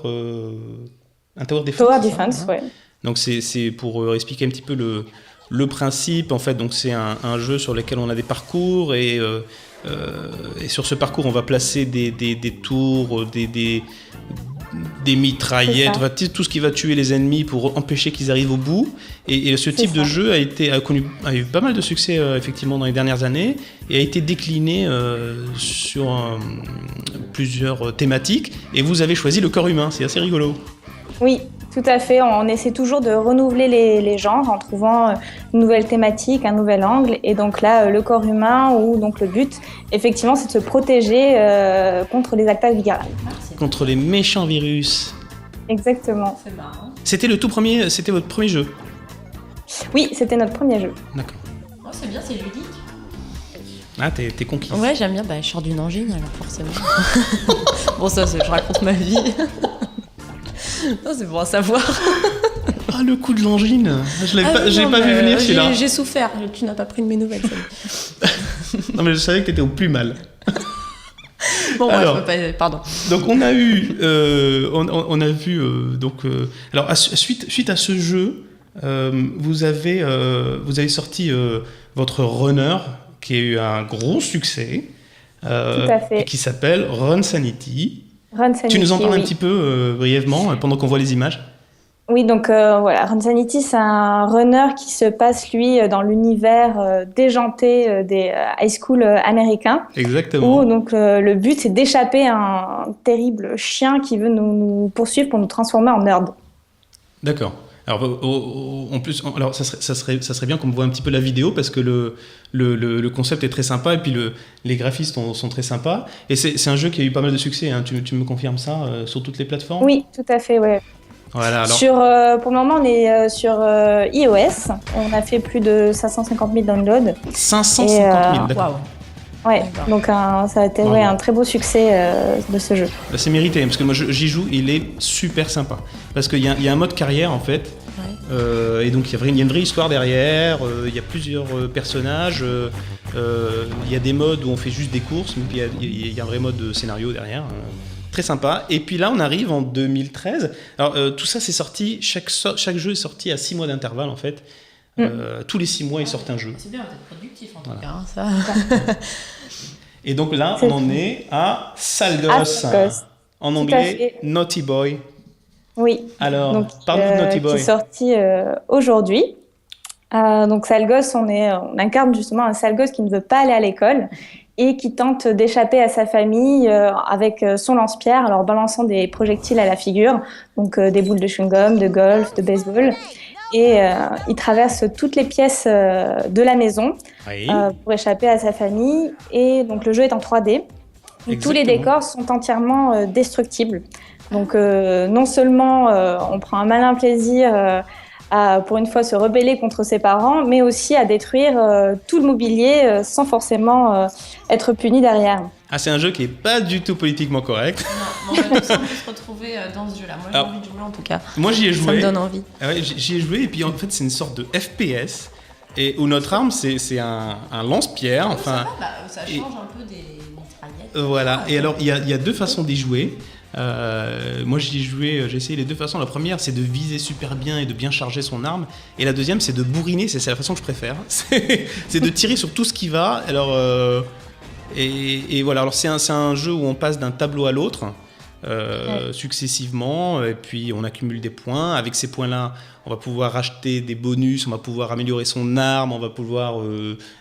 defense. Tower defense, oui. Donc c'est pour expliquer un petit peu le principe. En fait, donc c'est un jeu sur lequel on a des parcours, et sur ce parcours, on va placer des tours, des mitraillettes, enfin, tout ce qui va tuer les ennemis pour empêcher qu'ils arrivent au bout. Et ce type de jeu a eu pas mal de succès effectivement dans les dernières années et a été décliné sur plusieurs thématiques. Et vous avez choisi le corps humain, c'est assez rigolo. Oui, tout à fait. On essaie toujours de renouveler les genres en trouvant une nouvelle thématique, un nouvel angle. Et donc là, le corps humain, où donc le but, effectivement, c'est de se protéger contre les attaques virales. Contre les méchants virus. Exactement. C'est marrant. C'était votre premier jeu? Oui, c'était notre premier jeu. D'accord. Oh, c'est bien, c'est ludique. Ah, t'es conquise. Ouais, j'aime bien. Je sors d'une angine, alors forcément. Bon, ça, je raconte ma vie. Non, c'est pour en savoir. Ah, le coup de l'angine. J'ai pas vu venir celui-là. J'ai souffert. Tu n'as pas pris de mes nouvelles. Non, mais je savais que t'étais au plus mal. Bon, alors, pardon. Donc on a eu, alors suite à ce jeu, vous avez sorti votre runner qui a eu un gros succès, tout à fait. et qui s'appelle Run Sanity. Tu nous en parles un petit peu brièvement pendant qu'on voit les images? Oui, donc voilà, Run Sanity, c'est un runner qui se passe, lui, dans l'univers déjanté des high school américains. Exactement. Où donc le but, c'est d'échapper à un terrible chien qui veut nous poursuivre pour nous transformer en nerd. D'accord. Alors, en plus, alors ça serait bien qu'on voit un petit peu la vidéo parce que le concept est très sympa et puis les graphistes sont très sympas. Et c'est un jeu qui a eu pas mal de succès, hein. Tu me confirmes ça sur toutes les plateformes? Oui, tout à fait, ouais. Voilà, alors. Pour le moment, on est sur iOS. On a fait plus de 550 000 downloads. 550 000, d'accord. Waouh. Ouais, donc ça a été un très beau succès de ce jeu. Bah, c'est mérité, parce que moi j'y joue, il est super sympa. Parce qu'il y a un mode carrière en fait, et donc il y a une vraie histoire derrière, il y a plusieurs personnages, il y a des modes où on fait juste des courses, mais puis il y a un vrai mode de scénario derrière. Très sympa. Et puis là, on arrive en 2013. Alors, tout ça, c'est sorti, chaque jeu est sorti à 6 mois d'intervalle en fait. Tous les 6 mois, ils sortent un jeu. C'est bien d'être productif en tout cas. Hein, ça. Et donc là, on en est à Salgos. En anglais, Naughty Boy. Oui. Alors, parle-nous de Naughty Boy. Qui est sorti aujourd'hui. Donc Salgos, on incarne justement un Salgos qui ne veut pas aller à l'école et qui tente d'échapper à sa famille avec son lance-pierre, alors balançant des projectiles à la figure, donc des boules de chewing-gum, de golf, de baseball. Et il traverse toutes les pièces de la maison pour échapper à sa famille. Et donc le jeu est en 3D. Tous les décors sont entièrement destructibles. Donc non seulement on prend un malin plaisir à, pour une fois, se rebeller contre ses parents, mais aussi à détruire tout le mobilier sans forcément être puni derrière. Ah, c'est un jeu qui n'est pas du tout politiquement correct. Non, on va tous se retrouver dans ce jeu-là. Moi, j'ai envie de jouer en tout cas. Moi, j'y ai joué. Ça me donne envie. Ah ouais, j'y ai joué et puis en fait, c'est une sorte de FPS et où notre arme, c'est un lance-pierre. Enfin, ça change un peu des mitraillettes. Voilà. Et alors, il y a deux façons d'y jouer. Moi, j'y ai joué, j'ai essayé les deux façons. La première, c'est de viser super bien et de bien charger son arme. Et la deuxième, c'est de bourriner. C'est la façon que je préfère. C'est de tirer sur tout ce qui va. Alors, et voilà. Alors, c'est un jeu où on passe d'un tableau à l'autre. Successivement, et puis on accumule des points. Avec ces points-là, on va pouvoir acheter des bonus, on va pouvoir améliorer son arme, on va pouvoir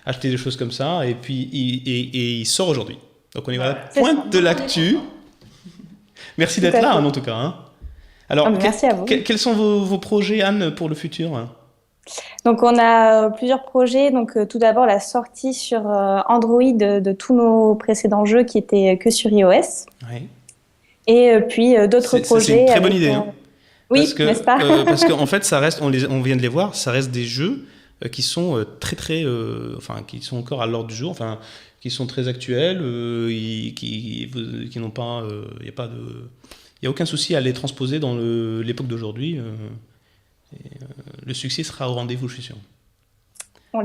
acheter des choses comme ça. Et puis il sort aujourd'hui. Donc on est à la pointe de l'actu. Merci d'être là, en tout cas. Hein. Alors, merci à vous. Quels sont vos projets, Anne, pour le futur? Donc on a plusieurs projets. Donc tout d'abord la sortie sur Android de tous nos précédents jeux qui étaient que sur iOS. Oui. Et puis d'autres projets. C'est une très bonne idée. Hein. Oui, n'est-ce pas? Parce qu'en fait, ça reste, on vient de les voir, ça reste des jeux qui sont très, enfin, qui sont encore à l'ordre du jour, enfin, qui sont très actuels, qui n'ont pas, il y a aucun souci à les transposer dans l'époque d'aujourd'hui. Le succès sera au rendez-vous, je suis sûr.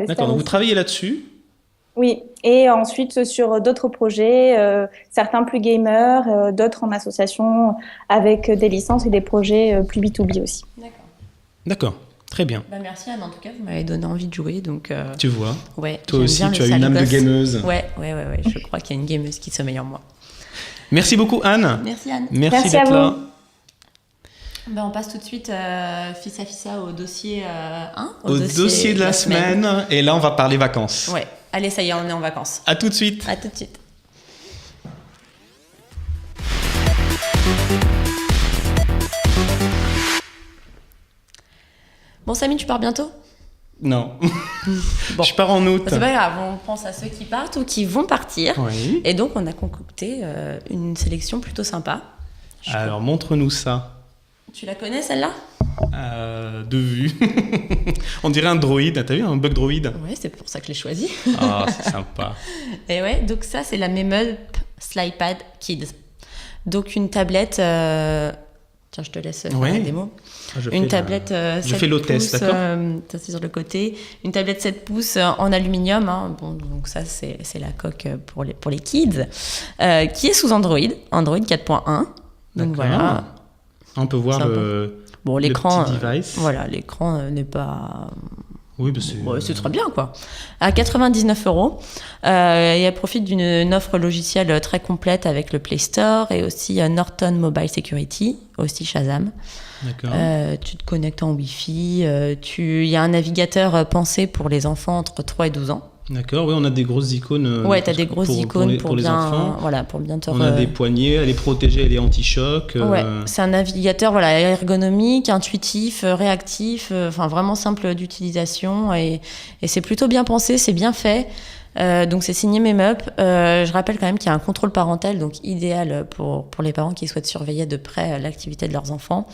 D'accord. Donc vous travaillez là-dessus. Oui, et ensuite sur d'autres projets, certains plus gamers, d'autres en association avec des licences et des projets plus B2B aussi. D'accord, très bien. Bah merci Anne, en tout cas, vous m'avez donné envie de jouer. Donc, tu vois, ouais, toi aussi tu as une âme de gameuse. Ouais, je crois qu'il y a une gameuse qui sommeille en moi. Merci beaucoup Anne. Merci Anne. Merci d'être là. On passe tout de suite, fissa au dossier 1. Au dossier de la semaine. Et là, on va parler vacances. Ouais. Allez, ça y est, on est en vacances. À tout de suite. À tout de suite. Bon, Samy, tu pars bientôt ? Non. Bon. Je pars en août. C'est pas grave, on pense à ceux qui partent ou qui vont partir. Oui. Et donc, on a concocté une sélection plutôt sympa. Alors, montre-nous ça. Tu la connais, celle-là ? De vue. On dirait un droïde. T'as vu, un bug droïde ? Ouais, c'est pour ça que je l'ai choisi. Ah, c'est sympa. Et ouais, donc ça, c'est la Memup Slypad Kids. Donc, une tablette... Tiens, je te laisse faire la démo. Une tablette 7 je fais l'hôtesse, pouces, d'accord. ça c'est sur le côté. Une tablette 7 pouces en aluminium. Hein. Bon, donc ça, c'est la coque pour les kids. Qui est sous Android 4.1. Donc voilà. On peut voir l'écran, le petit device. Voilà, l'écran n'est pas... Oui, bah c'est très bien, quoi. À 99 €. Et elle profite d'une offre logicielle très complète avec le Play Store et aussi Norton Mobile Security, aussi Shazam. D'accord. Tu te connectes en Wi-Fi. Il y a un navigateur pensé pour les enfants entre 3 et 12 ans. D'accord, oui, on a des grosses icônes. Ouais, tu as des grosses icônes pour les enfants. Voilà, pour bien te... On a des poignées, elle est protégée, elle est anti-choc. Ouais, c'est un navigateur ergonomique, intuitif, réactif, vraiment simple d'utilisation et c'est plutôt bien pensé, c'est bien fait. Donc c'est signé Memup. Je rappelle quand même qu'il y a un contrôle parental, donc idéal pour les parents qui souhaitent surveiller de près l'activité de leurs enfants.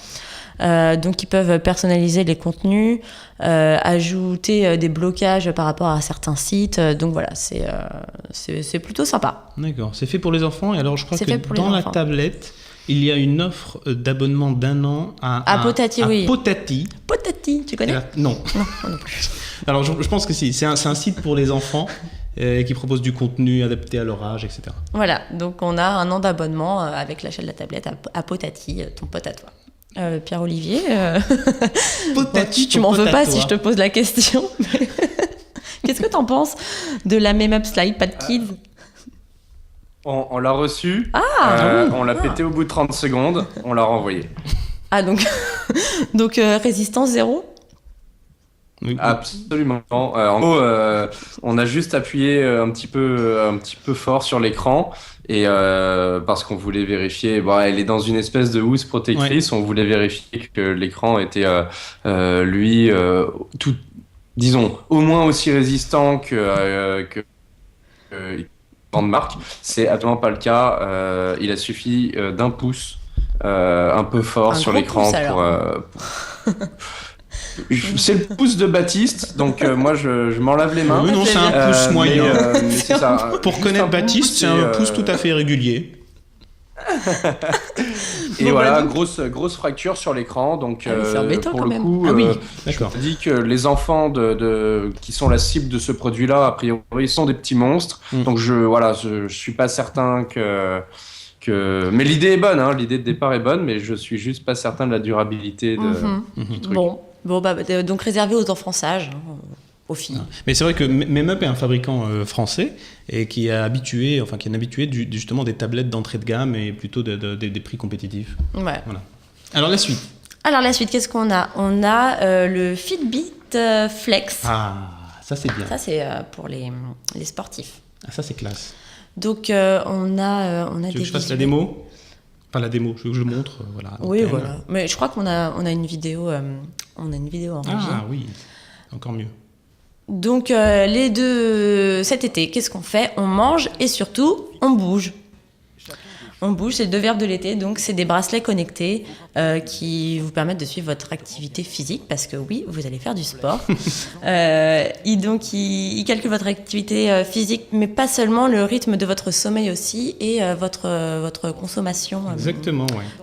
Donc ils peuvent personnaliser les contenus, ajouter des blocages par rapport à certains sites. Donc voilà, c'est plutôt sympa. D'accord, c'est fait pour les enfants. Et alors je crois que dans la tablette, il y a une offre d'abonnement d'1 an à Potati, oui. Potati. Potati, tu connais ? Non. Non plus. Alors je pense que si, c'est un site pour les enfants qui propose du contenu adapté à leur âge, etc. Voilà, donc on a 1 an d'abonnement avec l'achat de la tablette à Potati, ton pote à toi. Pierre-Olivier, Potati, tu m'en veux pas si je te pose la question. Qu'est-ce que t'en penses de la Memup Slypad Kids ? On l'a reçu, oui. on l'a pété au bout de 30 secondes, on l'a renvoyé. Ah donc résistance 0 ? Oui. Absolument. En gros, on a juste appuyé un petit peu fort sur l'écran et parce qu'on voulait vérifier. Elle est dans une espèce de housse protectrice. Ouais. On voulait vérifier que l'écran était disons, au moins aussi résistant que de marque. C'est absolument pas le cas. Il a suffi d'1 pouce un peu fort sur l'écran pour c'est le pouce de Baptiste, donc moi je m'en lave les mains. Oui, non, c'est un pouce moyen. Mais c'est ça, pour connaître Baptiste, c'est un pouce tout à fait régulier. Et voilà, grosse fracture sur l'écran, donc c'est embêtant pour quand le même. coup, d'accord. Je dis que les enfants qui sont la cible de ce produit-là, a priori, sont des petits monstres. Donc je suis pas certain que... Mais l'idée est bonne, hein, l'idée de départ est bonne, mais je suis juste pas certain de la durabilité du truc. Bon, donc réservé aux enfants sages, aux filles. Mais c'est vrai que Memup est un fabricant français et qui est habitué justement des tablettes d'entrée de gamme et plutôt des prix compétitifs. Ouais. Voilà. Alors la suite, qu'est-ce qu'on a ? On a le Fitbit Flex. Ah, ça c'est bien. Ça c'est pour les sportifs. Ah, ça c'est classe. Donc on a tu veux que je fasse la démo ? Pas la démo, je veux que je montre, voilà. Oui, voilà. Mais je crois qu'on a une vidéo, en régie. Ah oui, encore mieux. Donc cet été, qu'est-ce qu'on fait ? On mange et surtout on bouge. On bouge, c'est 2 verbes de l'été, donc c'est des bracelets connectés qui vous permettent de suivre votre activité physique, parce que oui, vous allez faire du sport. Il calcule votre activité physique, mais pas seulement, le rythme de votre sommeil aussi, et votre consommation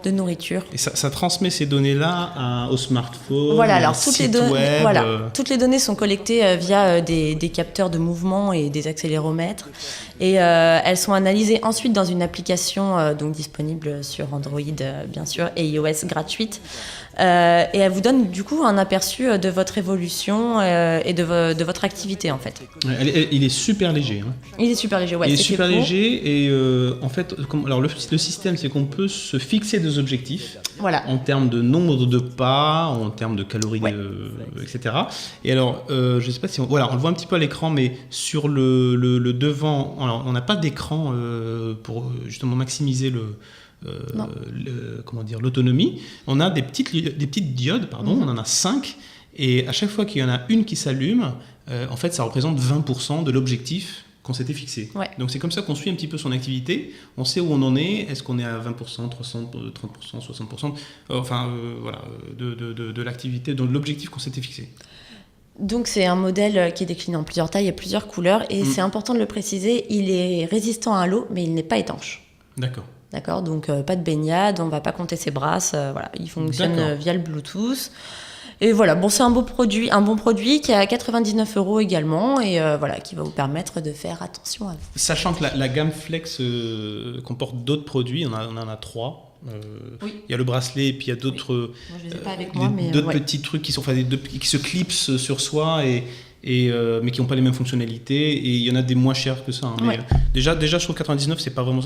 de nourriture. Et ça transmet ces données-là au smartphone, voilà, alors toutes les données sont collectées via des capteurs de mouvement et des accéléromètres, et elles sont analysées ensuite dans une application donc disponible sur Android bien sûr et iOS gratuite. Et elle vous donne du coup un aperçu de votre évolution et de votre activité en fait. Il est super léger. Hein. Il est super léger, ouais. Il est super léger et en fait, alors le système c'est qu'on peut se fixer des objectifs en termes de nombre de pas, en termes de calories, etc. Et alors, je sais pas si on le voit un petit peu à l'écran, mais sur le devant, alors, on n'a pas d'écran pour justement maximiser l'autonomie. On a des petites diodes, on en a 5, et à chaque fois qu'il y en a une qui s'allume, en fait, ça représente 20% de l'objectif qu'on s'était fixé. Ouais. Donc c'est comme ça qu'on suit un petit peu son activité, on sait où on en est, est-ce qu'on est à 20%, 30%, 60%, de l'activité, de l'objectif qu'on s'était fixé. Donc c'est un modèle qui est décliné en plusieurs tailles et plusieurs couleurs, et c'est important de le préciser, il est résistant à l'eau, mais il n'est pas étanche. D'accord, donc pas de baignade, on ne va pas compter ses brasses, il fonctionne via le Bluetooth. Et voilà, c'est un bon produit qui est à 99 € également, et qui va vous permettre de faire attention à vous. Sachant que la gamme Flex comporte d'autres produits, on en a 3. Il y a le bracelet et puis il y a d'autres, moi, je les ai pas avec moi, mais d'autres petits trucs qui se clipsent sur soi mais qui n'ont pas les mêmes fonctionnalités, et il y en a des moins chers que ça. Hein, mais déjà je trouve 99 c'est pas vraiment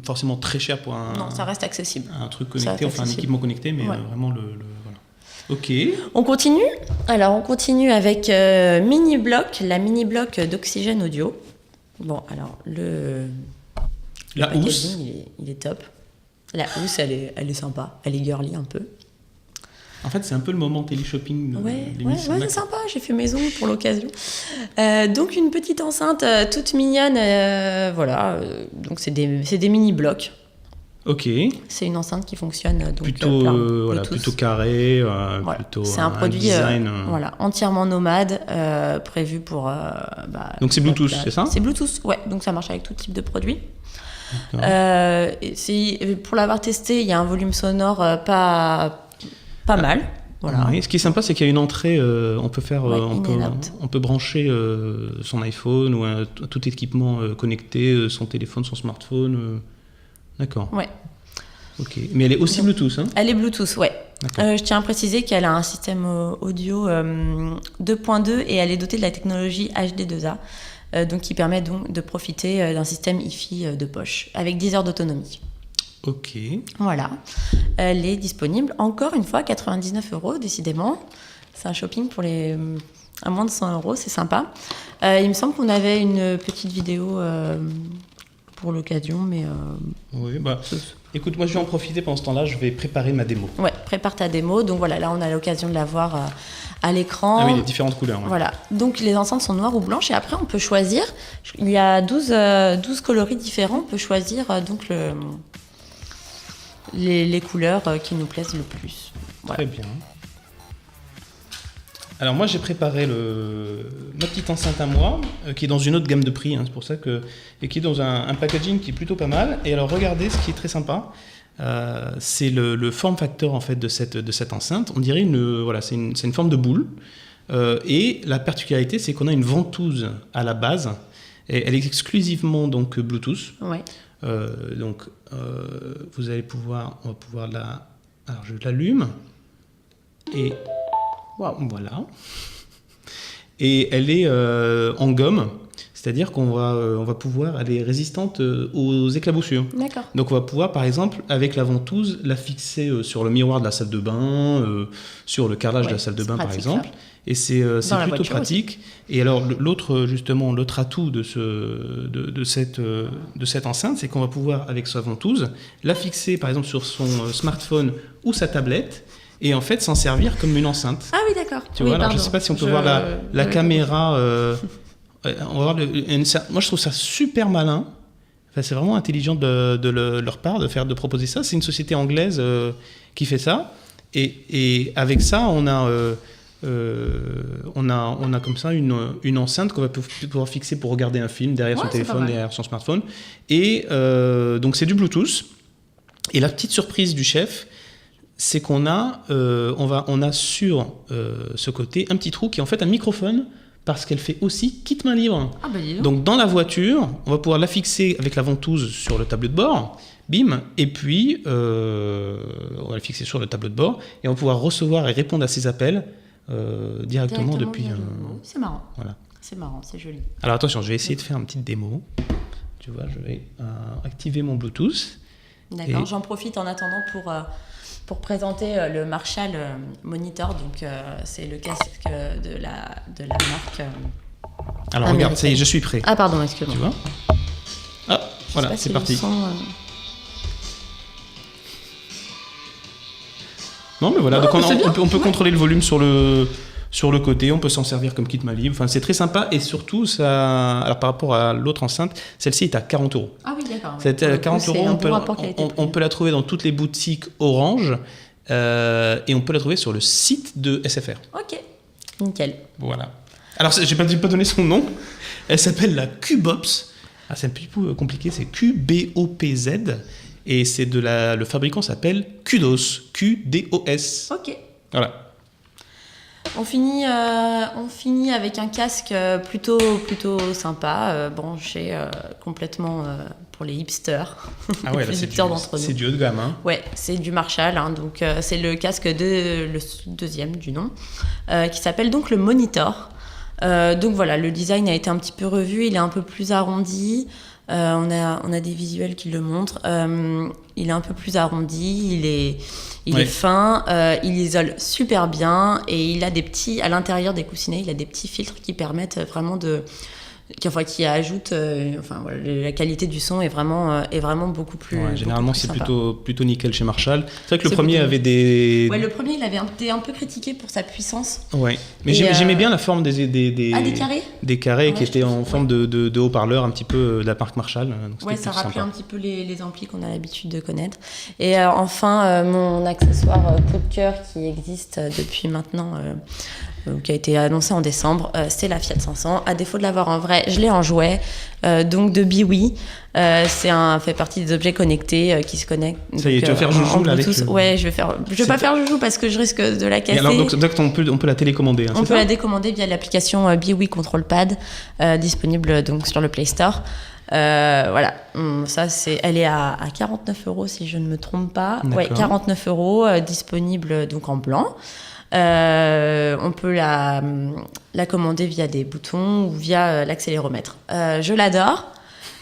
forcément très cher pour non, ça reste accessible. Un truc connecté, un équipement connecté, mais vraiment voilà. Ok. On continue. Alors on continue avec Mini-Block, la Mini-Block d'Oxygène Audio. Bon, alors le housse, il est top. La housse, elle est sympa, elle est girly un peu. En fait, c'est un peu le moment télé-shopping. C'est sympa, j'ai fait maison pour l'occasion. Donc une petite enceinte toute mignonne, donc c'est des mini-blocs. Ok. C'est une enceinte qui fonctionne donc plutôt carré, plutôt c'est un produit design, entièrement nomade, prévu pour. Donc c'est Bluetooth, c'est ça ? C'est Bluetooth, ouais. Donc ça marche avec tout type de produits. Pour l'avoir testé, il y a un volume sonore pas mal. Voilà. Oui, ce qui est sympa, c'est qu'il y a une entrée, on peut brancher son iPhone ou tout équipement connecté, son téléphone, son smartphone. D'accord. Ouais. Ok. Mais elle est aussi Bluetooth, hein ? Elle est Bluetooth, ouais. Je tiens à préciser qu'elle a un système audio 2.2 et elle est dotée de la technologie HD2A, donc qui permet donc de profiter d'un système Hi-Fi de poche avec 10 heures d'autonomie. Ok. Voilà. Elle est disponible, encore une fois, 99 €, décidément. C'est un shopping pour les à moins de 100 €, c'est sympa. Il me semble qu'on avait une petite vidéo pour l'occasion, mais... Oui, écoute, moi je vais en profiter pendant ce temps-là, je vais préparer ma démo. Ouais, prépare ta démo. Donc voilà, là on a l'occasion de la voir à l'écran. Ah oui, les différentes couleurs. Ouais. Voilà, donc les enceintes sont noires ou blanches, et après on peut choisir, il y a 12 coloris différents, on peut choisir donc les couleurs qui nous plaisent le plus. Voilà. Très bien. Alors moi j'ai préparé ma petite enceinte à moi, qui est dans une autre gamme de prix, hein, c'est pour ça et qui est dans un packaging qui est plutôt pas mal. Et alors regardez, ce qui est très sympa, c'est le form factor en fait de cette enceinte. On dirait c'est une forme de boule. Et la particularité, c'est qu'on a une ventouse à la base. Et elle est exclusivement donc Bluetooth. Ouais. Donc on va pouvoir la. Alors je l'allume et. Voilà. Et elle est en gomme, c'est-à-dire qu'on va pouvoir, elle est résistante aux éclaboussures. D'accord. Donc on va pouvoir, par exemple, avec la ventouse, la fixer sur le miroir de la salle de bain, sur le carrelage de la salle de bain, par exemple. Ça. Et c'est plutôt pratique. Aussi. Et alors l'autre atout de cette enceinte, c'est qu'on va pouvoir, avec sa ventouse, la fixer, par exemple, sur son smartphone ou sa tablette. Et en fait, s'en servir comme une enceinte. Ah oui, d'accord. Tu vois, alors je ne sais pas si on peut voir la caméra. On va voir moi, je trouve ça super malin. Enfin, c'est vraiment intelligent de leur part de proposer ça. C'est une société anglaise qui fait ça. Et avec ça, on a comme ça une enceinte qu'on va pouvoir fixer pour regarder un film derrière son téléphone, derrière son smartphone. Et donc, c'est du Bluetooth. Et la petite surprise du chef, c'est qu'on a sur ce côté un petit trou qui est en fait un microphone, parce qu'elle fait aussi kit main libre. Ah bah dis donc. Donc dans la voiture, on va pouvoir la fixer avec la ventouse sur le tableau de bord, bim, et puis on va le fixer sur le tableau de bord et on va pouvoir recevoir et répondre à ces appels directement depuis... C'est marrant. Voilà. C'est marrant, c'est joli. Alors attention, je vais essayer de faire une petite démo. Tu vois, je vais activer mon Bluetooth. D'accord, j'en profite en attendant pour présenter le Marshall Monitor. Donc c'est le casque de la marque. Alors regarde, ça y est, je suis prêt. Ah pardon, excuse-moi. Tu vois ? Ah, voilà, c'est parti. Non, mais voilà, donc on peut contrôler le volume sur le côté, on peut s'en servir comme kit main libre. Enfin, c'est très sympa et surtout, alors par rapport à l'autre enceinte, celle-ci est à 40 €. Ah oui, d'accord. C'est à 40 €, on peut la trouver dans toutes les boutiques Orange et on peut la trouver sur le site de SFR. Ok, nickel. Voilà. Alors, j'ai pas donné son nom. Elle s'appelle la QBOPS. Ah, c'est un peu compliqué, c'est QBOPZ. Et c'est le fabricant s'appelle QDOS. QDOS. Ok. Voilà. On finit avec un casque plutôt sympa, branché complètement pour les hipsters. Ah ouais, là, c'est du haut de gamme. Hein. Ouais, c'est du Marshall, hein, donc c'est le casque le deuxième du nom, qui s'appelle donc le Monitor. Donc voilà, le design a été un petit peu revu, il est un peu plus arrondi. On a des visuels qui le montrent. Il est un peu plus arrondi, il est fin, il isole super bien et il a à l'intérieur des coussinets, il a des petits filtres qui permettent vraiment qui ajoutent, la qualité du son est vraiment beaucoup plus. Ouais, généralement, c'est plutôt nickel chez Marshall. C'est vrai que le premier avait des. Ouais, le premier, il avait été un peu critiqué pour sa puissance. Ouais, mais j'aimais bien la forme des carrés. Des carrés qui étaient en forme de haut-parleur, un petit peu de la marque Marshall. Donc ça rappelait un petit peu les amplis qu'on a l'habitude de connaître. Et enfin, mon accessoire coup de cœur qui existe depuis maintenant. Qui a été annoncé en décembre, c'est la Fiat 500. À défaut de l'avoir en vrai, je l'ai en jouet, donc de Biwi. Fait partie des objets connectés qui se connectent. Ça y est, tu vas faire joujou là avec. Ouais, je vais pas faire joujou parce que je risque de la casser. Alors, donc on peut la télécommander. Hein, on peut la décommander via l'application Biwi Control Pad, disponible donc sur le Play Store. Voilà, elle est à 49 € si je ne me trompe pas. D'accord. Ouais, 49 €, disponible donc en blanc. On peut la commander via des boutons ou via l'accéléromètre. Je l'adore.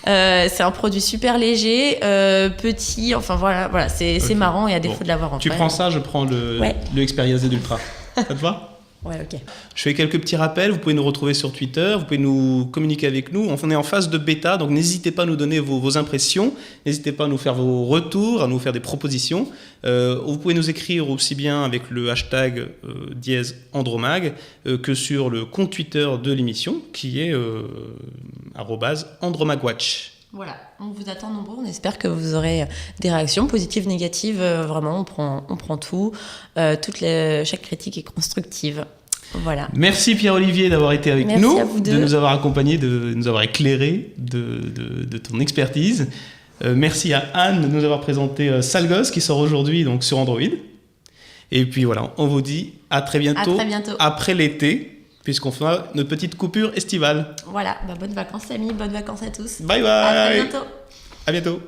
C'est un produit super léger, petit. Enfin voilà, c'est marrant et à défaut de l'avoir en Tu vrai. prends ça, je prends le Xperia Z Ultra. Ça te va ? Ouais, ok. Je fais quelques petits rappels. Vous pouvez nous retrouver sur Twitter, vous pouvez nous communiquer avec nous. On est en phase de bêta, donc n'hésitez pas à nous donner vos impressions. N'hésitez pas à nous faire vos retours, à nous faire des propositions. Vous pouvez nous écrire aussi bien avec le hashtag #Andromag que sur le compte Twitter de l'émission qui est @AndromagWatch. Voilà, on vous attend nombreux, on espère que vous aurez des réactions positives, négatives, vraiment on prend tout, chaque critique est constructive. Voilà. Merci Pierre-Olivier d'avoir été avec Merci nous, à vous deux. de nous avoir accompagnés, de nous avoir éclairés de ton expertise. Merci à Anne de nous avoir présenté Salgos qui sort aujourd'hui donc sur Android. Et puis voilà, on vous dit à très bientôt. Après l'été. Puisqu'on fera notre petite coupure estivale. Voilà, bonnes vacances amis, bonnes vacances à tous. Bye bye. À très bientôt. À bientôt.